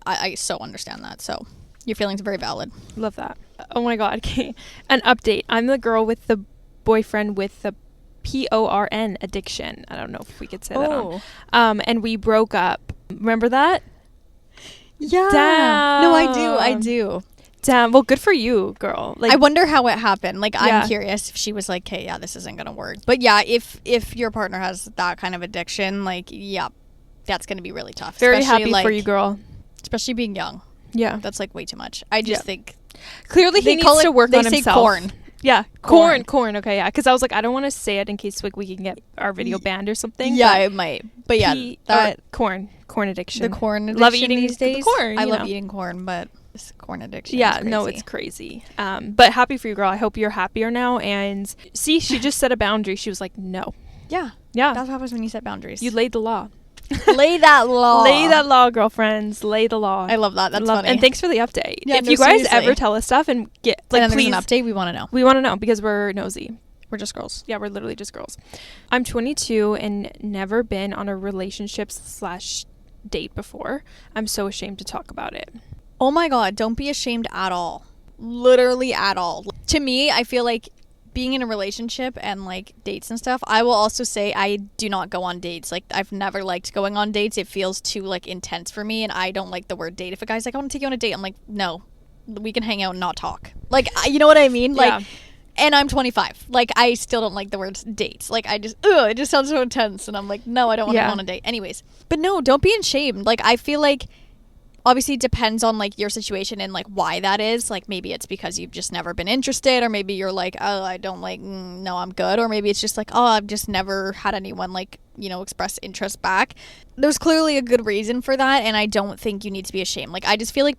I so understand that. So your feelings are very valid. Love that. Oh my God. Okay. An update. I'm the girl with the boyfriend with the PORN addiction. I don't know if we could say that on. And we broke up. Remember that? Yeah. Damn. No, I do. Damn. Well, good for you, girl. Like, I wonder how it happened. Like, I'm curious if she was like, hey, this isn't going to work. But yeah, if your partner has that kind of addiction, like, that's going to be really tough. Very happy for you, girl. Especially being young. Yeah. That's, like, way too much. I just think. Clearly he needs to work on himself. They say corn. Yeah. Corn. Okay, yeah. Because I was like, I don't want to say it in case, like, we can get our video banned or something. Yeah, it might. But yeah, that corn addiction. The corn addiction. Love eating these days. Corn. I love eating corn, but this corn addiction. Yeah, is crazy. no, it's crazy. But happy for you, girl. I hope you're happier now. And see, she just set a boundary. She was like, no. Yeah. Yeah. That's what happens when you set boundaries. You laid the law. Lay that law. Lay that law, girlfriends. Lay the law. I love that. That's funny. And thanks for the update. Yeah, if you guys ever tell us stuff and get, like, and please, there's an update, we want to know. We want to know because we're nosy. We're just girls. Yeah, we're literally just girls. I'm 22 and never been on a relationship/date before. I'm so ashamed to talk about it. Oh my God, don't be ashamed at all. Literally at all. To me, I feel like being in a relationship and, like, dates and stuff, I will also say I do not go on dates. Like, I've never liked going on dates. It feels too, like, intense for me, and I don't like the word date. If a guy's like, I want to take you on a date, I'm like, no, we can hang out and not talk. Like, you know what I mean? Like, And I'm 25. Like, I still don't like the word date. Like, it just sounds so intense. And I'm like, no, I don't want to go on a date. Anyways. But no, don't be ashamed. Like, I feel like, obviously it depends on, like, your situation and, like, why that is. Like, maybe it's because you've just never been interested. Or maybe you're like, oh, I don't like, no, I'm good. Or maybe it's just like, oh, I've just never had anyone, like, you know, express interest back. There's clearly a good reason for that. And I don't think you need to be ashamed. Like, I just feel like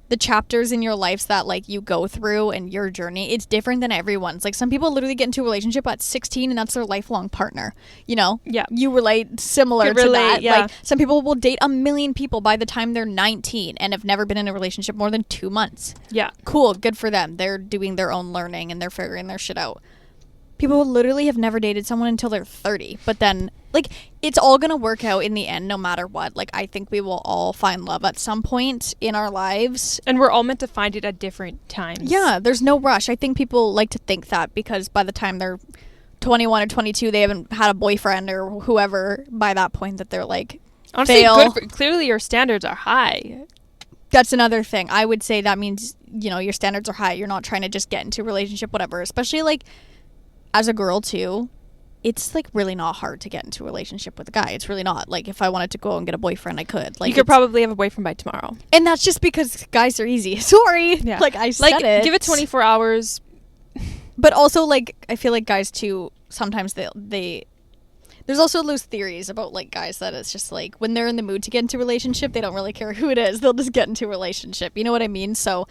the chapters in your lives that, like, you go through and your journey, it's different than everyone's. Like, some people literally get into a relationship at 16 and that's their lifelong partner, you know? Yeah. You relate similar to that. Yeah. Like, some people will date a million people by the time they're 19 and have never been in a relationship more than 2 months. Yeah. Cool. Good for them. They're doing their own learning and they're figuring their shit out. People literally have never dated someone until they're 30. But then, like, it's all going to work out in the end no matter what. Like, I think we will all find love at some point in our lives. And we're all meant to find it at different times. Yeah, there's no rush. I think people like to think that because by the time they're 21 or 22, they haven't had a boyfriend or whoever by that point that they're like, honestly, fail. Clearly your standards are high. That's another thing. I would say that means, you know, your standards are high. You're not trying to just get into a relationship, whatever. Especially, like, as a girl, too, it's, like, really not hard to get into a relationship with a guy. It's really not. Like, if I wanted to go and get a boyfriend, I could. Like, you could probably have a boyfriend by tomorrow. And that's just because guys are easy. Sorry. Yeah. Like, I said it. Give it 24 hours. But also, like, I feel like guys, too, sometimes they there's also loose theories about, like, guys that it's just, like, when they're in the mood to get into a relationship, they don't really care who it is. They'll just get into a relationship. You know what I mean? So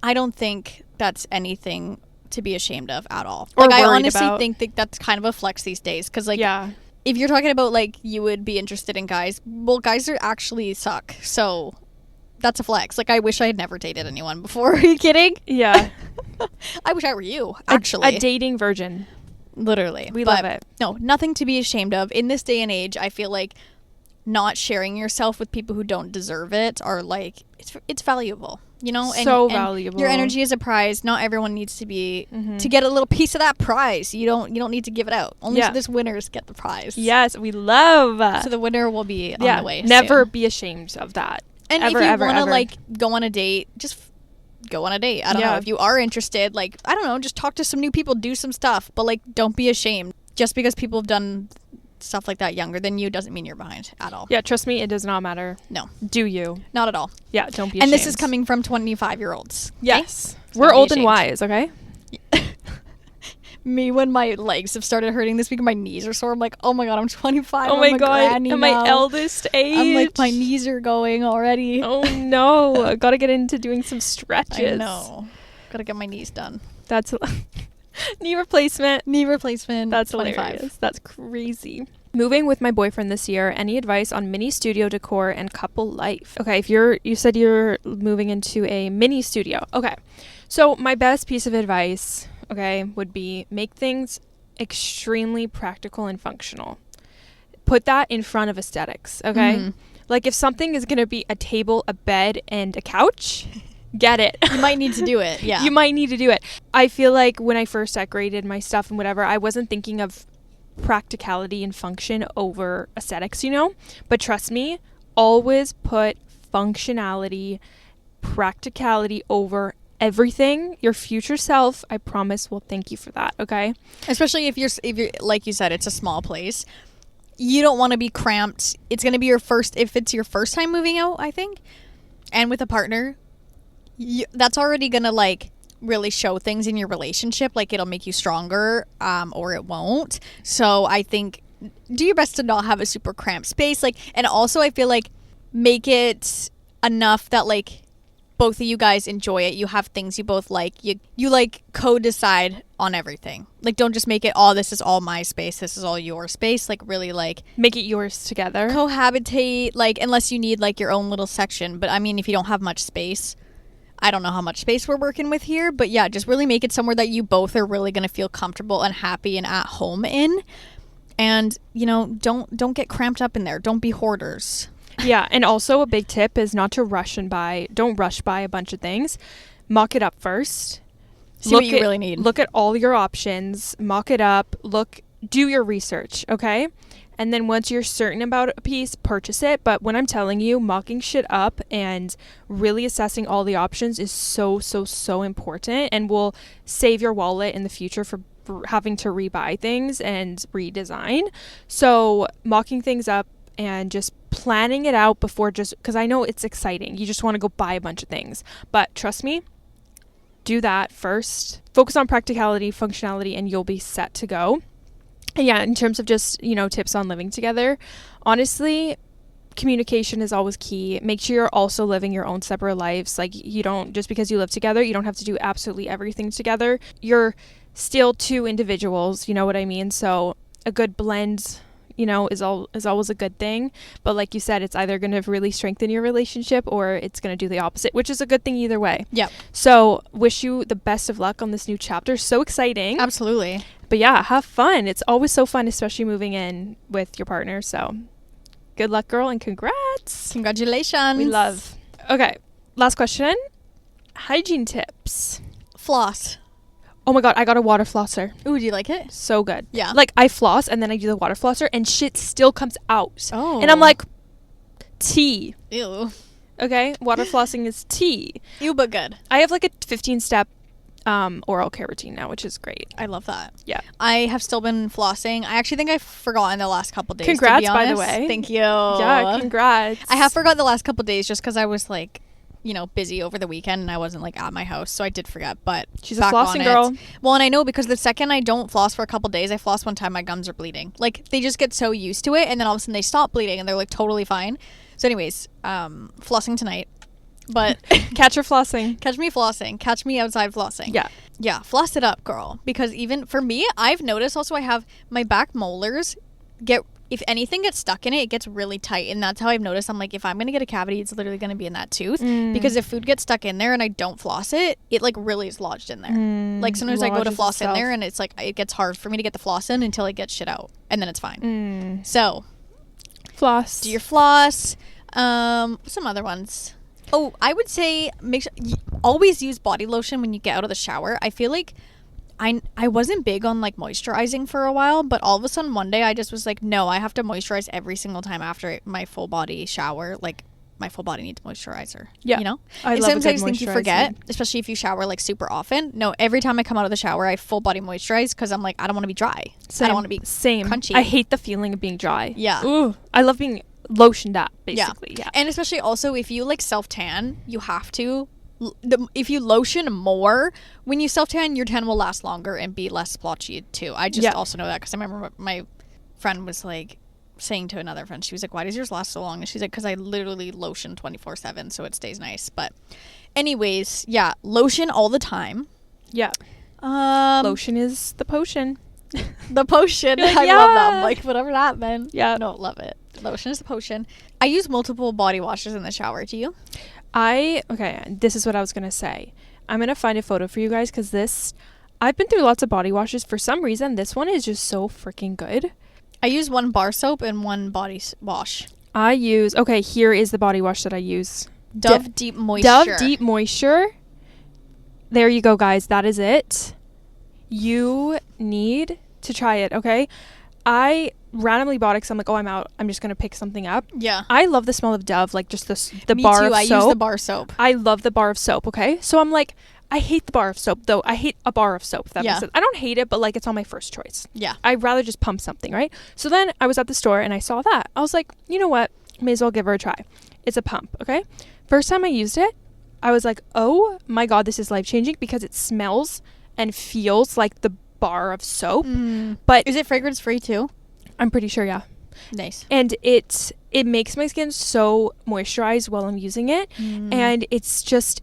I don't think that's anything to be ashamed of at all. Or like, I worried honestly about. think that that's kind of a flex these days. Because, like, Yeah. if you're talking about, like, you would be interested in guys, well, guys are actually suck. So that's a flex. Like, I wish I had never dated anyone before. Are you kidding? Yeah. I wish I were you, actually. A dating virgin. Literally. We But love it. no, nothing to be ashamed of. In this day and age, I feel like not sharing yourself with people who don't deserve it are, like, it's valuable, you know? So and valuable. Your energy is a prize. Not everyone needs to be to get a little piece of that prize. You don't need to give it out. Only this winners get the prize. Yes, we love. So the winner will be on the way. Never soon. be ashamed of that. And ever, if you ever, want to, ever. like, go on a date, just go on a date. I don't know. If you are interested, like, I don't know, just talk to some new people, do some stuff. But, like, don't be ashamed. Just because people have done stuff like that younger than you doesn't mean you're behind at all. Yeah, trust me, it does not matter. No. Do you? Not at all. Yeah, don't be ashamed. And this is coming from 25-year-olds. Yes. Okay? We're old and wise, okay? Me, when my legs have started hurting this week and my knees are sore, I'm like, oh my god, I'm 25. Oh my I'm a god, granny at now. my eldest age. I'm like, my knees are going already. Oh no, I gotta get into doing some stretches. I know. Gotta get my knees done. That's knee replacement. Knee replacement. That's 25. hilarious. That's crazy. Moving with my boyfriend this year, any advice on mini studio decor and couple life? Okay, if you said you're moving into a mini studio. Okay. So my best piece of advice, okay, would be make things extremely practical and functional. Put that in front of aesthetics, okay? Mm-hmm. Like if something is going to be a table, a bed, and a couch, get it. You might need to do it. Yeah. You might need to do it. I feel like when I first decorated my stuff and whatever, I wasn't thinking of practicality and function over aesthetics, you know? But trust me, always put functionality, practicality over everything. Your future self, I promise, will thank you for that, okay? Especially if you're like you said, it's a small place. You don't want to be cramped. It's going to be if it's your first time moving out, I think, and with a partner, that's already going to, like, really show things in your relationship. Like, it'll make you stronger, or it won't. So I think do your best to not have a super cramped space. Like, and also I feel like make it enough that, like, both of you guys enjoy it. You have things you both like. You like co-decide on everything. Like, don't just make it, oh, this is all my space, this is all your space. Like, really, like, make it yours together. Cohabitate, like, unless you need, like, your own little section. But I mean, if you don't have much space, I don't know how much space we're working with here, but yeah, just really make it somewhere that you both are really going to feel comfortable and happy and at home in. And, you know, don't get cramped up in there. Don't be hoarders. Yeah, and also a big tip is not to don't rush by a bunch of things. Mock it up first. See what you really need. Look at all your options, mock it up, do your research, okay? And then once you're certain about a piece, purchase it. But when I'm telling you, mocking shit up and really assessing all the options is so, so, so important, and will save your wallet in the future for having to rebuy things and redesign. So mocking things up and just planning it out before, just because I know it's exciting. You just want to go buy a bunch of things. But trust me, do that first. Focus on practicality, functionality, and you'll be set to go. And yeah, in terms of just, you know, tips on living together, honestly, communication is always key. Make sure you're also living your own separate lives. Like, you don't, just because you live together, you don't have to do absolutely everything together. You're still two individuals, you know what I mean? So a good blend, you know, is always a good thing. But like you said, it's either going to really strengthen your relationship or it's going to do the opposite, which is a good thing either way. Yeah. So wish you the best of luck on this new chapter. So exciting. Absolutely. But yeah, have fun. It's always so fun, especially moving in with your partner. So good luck, girl, and congrats. Congratulations. We love. Okay, last question. Hygiene tips. Floss. Oh my god, I got a water flosser. Ooh, do you like it? So good. Yeah. Like, I floss and then I do the water flosser and shit still comes out. Oh. And I'm like, tea. Ew. Okay? Water flossing is tea. Ew, but good. I have like a 15-step oral care routine now, which is great. I love that. Yeah. I have still been flossing. I actually think I've forgotten the last couple days. Congrats, to be by honest. the way. Thank you. Yeah, congrats. I have forgot the last couple days just because I was like, you know, busy over the weekend and I wasn't like at my house, so I did forget. But she's a back flossing on girl. it. Well, and I know because the second I don't floss for a couple days, I floss one time, my gums are bleeding. Like, they just get so used to it, and then all of a sudden they stop bleeding and they're like totally fine. So, anyways, flossing tonight. But catch her flossing. Catch me flossing. Catch me outside flossing. Yeah. Yeah, floss it up, girl. Because even for me, I've noticed also I have my back molars if anything gets stuck in it, it gets really tight. And that's how I've noticed. I'm like, if I'm going to get a cavity, it's literally going to be in that tooth. Because if food g's stuck in there and I don't floss it, it like really is lodged in there. Like sometimes I go to floss in there and it's like, it gets hard for me to get the floss in until I get shit out. And then it's fine. So. Floss. Do your floss. Some other ones. Oh, I would say make sure always use body lotion when you get out of the shower. I feel like I wasn't big on like moisturizing for a while, but all of a sudden one day I just was like, no, I have to moisturize every single time after my full body shower. Like, my full body needs moisturizer. Yeah. You know? I love sometimes I just think you forget, especially if you shower like super often. No, every time I come out of the shower, I full body moisturize because I'm like, I don't want to be dry. Same. I don't want to be crunchy. I hate the feeling of being dry. Yeah. Ooh, I love being lotioned up, basically. Yeah. And especially also if you like self tan, you have to. If you lotion more when you self tan, your tan will last longer and be less splotchy too. I just also know that because I remember my friend was like saying to another friend, she was like, why does yours last so long? And she's like, because I literally lotion 24/7 so it stays nice. But anyways, yeah, lotion all the time. Yeah. Lotion is the potion. The potion. I love that. I'm like, whatever that meant. Yeah. No, love it. Lotion is the potion. I use multiple body washes in the shower. Do you? Okay, this is what I was going to say. I'm going to find a photo for you guys because I've been through lots of body washes. For some reason, this one is just so freaking good. I use one bar soap and one body wash. Here is the body wash that I use. Dove Deep Moisture. Dove Deep Moisture. There you go, guys. That is it. You need to try it, okay? I randomly bought it because I'm like, I'm out. I'm just going to pick something up. Yeah. I love the smell of Dove, like just the Me bar too. of soap. I use the bar soap. I love the bar of soap, okay? So I'm like, I hate the bar of soap, though. I hate a bar of soap. That makes sense. I don't hate it, but like it's not my first choice. Yeah. I'd rather just pump something, right? So then I was at the store and I saw that. I was like, you know what? May as well give her a try. It's a pump, okay? First time I used it, I was like, oh my God, this is life-changing because it smells and feels like the bar of soap. But is it fragrance free too? I'm pretty sure, yeah. Nice. And it makes my skin so moisturized while I'm using it. And it's just,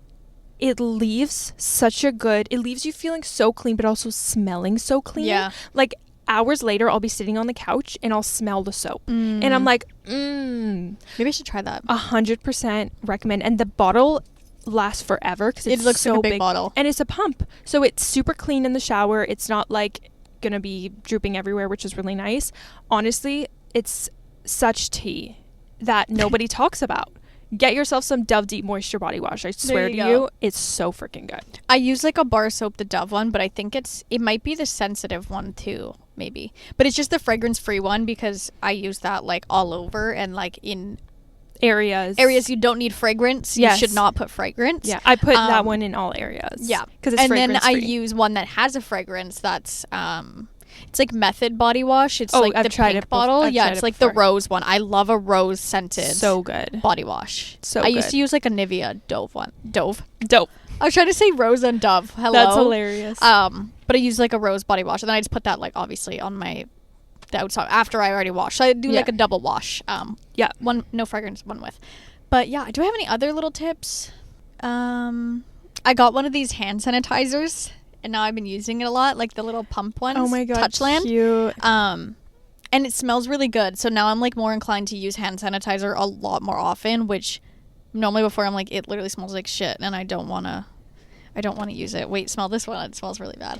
it leaves you feeling so clean, but also smelling so clean. Yeah. Like hours later, I'll be sitting on the couch and I'll smell the soap. And I'm like, maybe I should try that. 100% recommend. And the bottle lasts forever because it looks so like a big bottle. And it's a pump. So it's super clean in the shower. It's not like gonna be drooping everywhere, which is really nice. Honestly, it's such tea that nobody talks about. Get yourself some Dove Deep Moisture body wash. I swear to you, it's so freaking good. I use like a bar soap, the Dove one, but I think it might be the sensitive one too. maybe. But it's just the fragrance-free one because I use that like all over, and like in areas you don't need fragrance, you should not put fragrance. Yeah, I put that one in all areas. Yeah, because it's fragrance-free. And then I use one that has a fragrance that's it's like Method body wash. It's like the pink bottle. It's like the rose one. I love a rose scented. So good. Body wash. So I used to use like a Nivea Dove one. Dope. I was trying to say rose and Dove. Hello. That's hilarious. But I use like a rose body wash, and then I just put that like obviously on the outside after I already washed. So I do like a double wash. One no fragrance, one with. But yeah, do I have any other little tips? I got one of these hand sanitizers, and now I've been using it a lot, like the little pump ones. Oh my god, Touchland. cute. And it smells really good. So now I'm like more inclined to use hand sanitizer a lot more often, which normally before I'm like, it literally smells like shit, and I don't want to use it. Wait, smell this one. It smells really bad.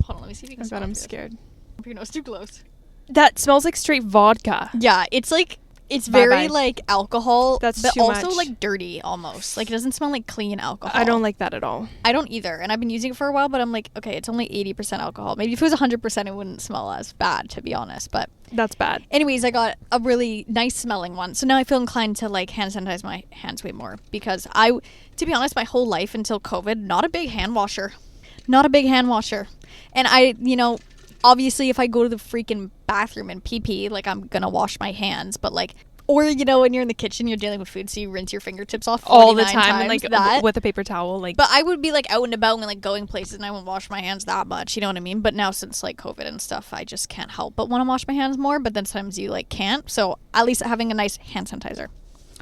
Hold on, let me see if you can smell it. I'm scared. Your nose too close. That smells like straight vodka. Yeah, it's like very like alcohol, That's but too also much. like dirty almost. Like it doesn't smell like clean alcohol. I don't like that at all. I don't either, and I've been using it for a while, but I'm like, okay, it's only 80% alcohol. Maybe if it was 100%, it wouldn't smell as bad, to be honest. But that's bad. Anyways, I got a really nice smelling one, so now I feel inclined to like hand sanitize my hands way more because to be honest, my whole life until COVID, not a big hand washer, and obviously if I go to the freaking bathroom and pee, like I'm gonna wash my hands, but like, or when you're in the kitchen, you're dealing with food, so you rinse your fingertips off all the time times, and like with a paper towel, like. But I would be like out and about and like going places, and I wouldn't wash my hands that much, you know what I mean? But now since like COVID and stuff, I just can't help but want to wash my hands more, but then sometimes you like can't, so at least having a nice hand sanitizer.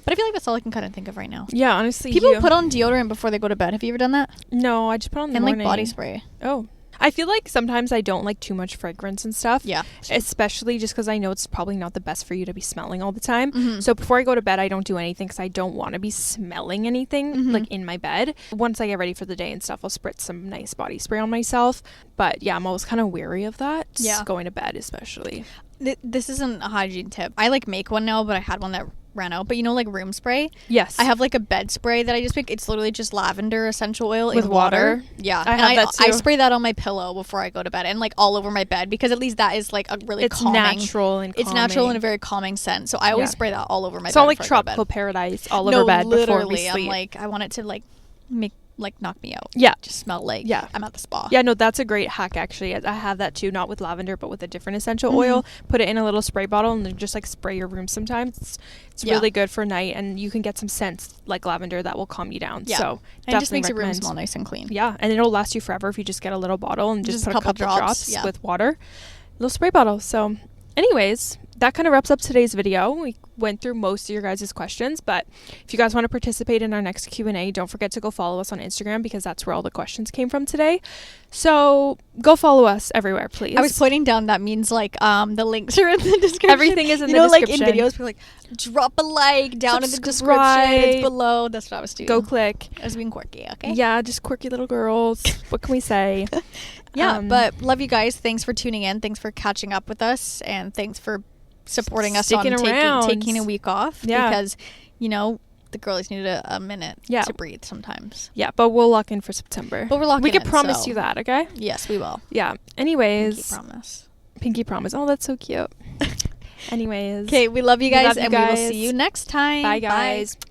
But I feel like that's all I can kind of think of right now. Yeah, honestly, people put on deodorant before they go to bed. Have you ever done that? No, I just put on the morning. And like body spray. Oh, I feel like sometimes I don't like too much fragrance and stuff. Yeah. Especially just because I know it's probably not the best for you to be smelling all the time. Mm-hmm. So before I go to bed, I don't do anything because I don't want to be smelling anything like in my bed. Once I get ready for the day and stuff, I'll spritz some nice body spray on myself. But yeah, I'm always kind of wary of that. Yeah. Going to bed especially. This isn't a hygiene tip. I like make one now, but I had one that ran out. But like room spray? Yes. I have like a bed spray that I just pick. It's literally just lavender essential oil with in water. Yeah. I have that too. I spray that on my pillow before I go to bed and like all over my bed because at least that is like a really calming. It's natural and calming. It's natural and a very calming scent. So I always spray that all over my bed. It's all like tropical paradise all over bed before we sleep. I'm like, I want it to like knock me out. Yeah. Just smell like I'm at the spa. Yeah, no, that's a great hack actually. I have that too, not with lavender, but with a different essential oil. Put it in a little spray bottle and then just like spray your room sometimes. It's really good for night, and you can get some scents like lavender that will calm you down. Yeah. So and it just makes your room smell nice and clean. Yeah, and it'll last you forever if you just get a little bottle and just put a couple drops with water. Little spray bottle. So anyways, that kind of wraps up today's video. We went through most of your guys' questions, but if you guys want to participate in our next Q&A, don't forget to go follow us on Instagram because that's where all the questions came from today. So go follow us everywhere, please. I was pointing down, that means like the links are in the description. Everything is in the description. Like in videos, we're like, drop a like down in the description. It's below. That's what I was doing. Go click. I was being quirky, okay? Yeah, just quirky little girls. What can we say? Yeah, but love you guys. Thanks for tuning in. Thanks for catching up with us, and thanks for supporting us on taking a week off because the girlies needed a minute to breathe sometimes. Yeah, but we'll lock in for September. We can promise you that, okay? Yes, we will. Yeah. Anyways. Pinky promise. Oh, that's so cute. Anyways. Okay, we love you guys, we will see you next time. Bye, guys. Bye.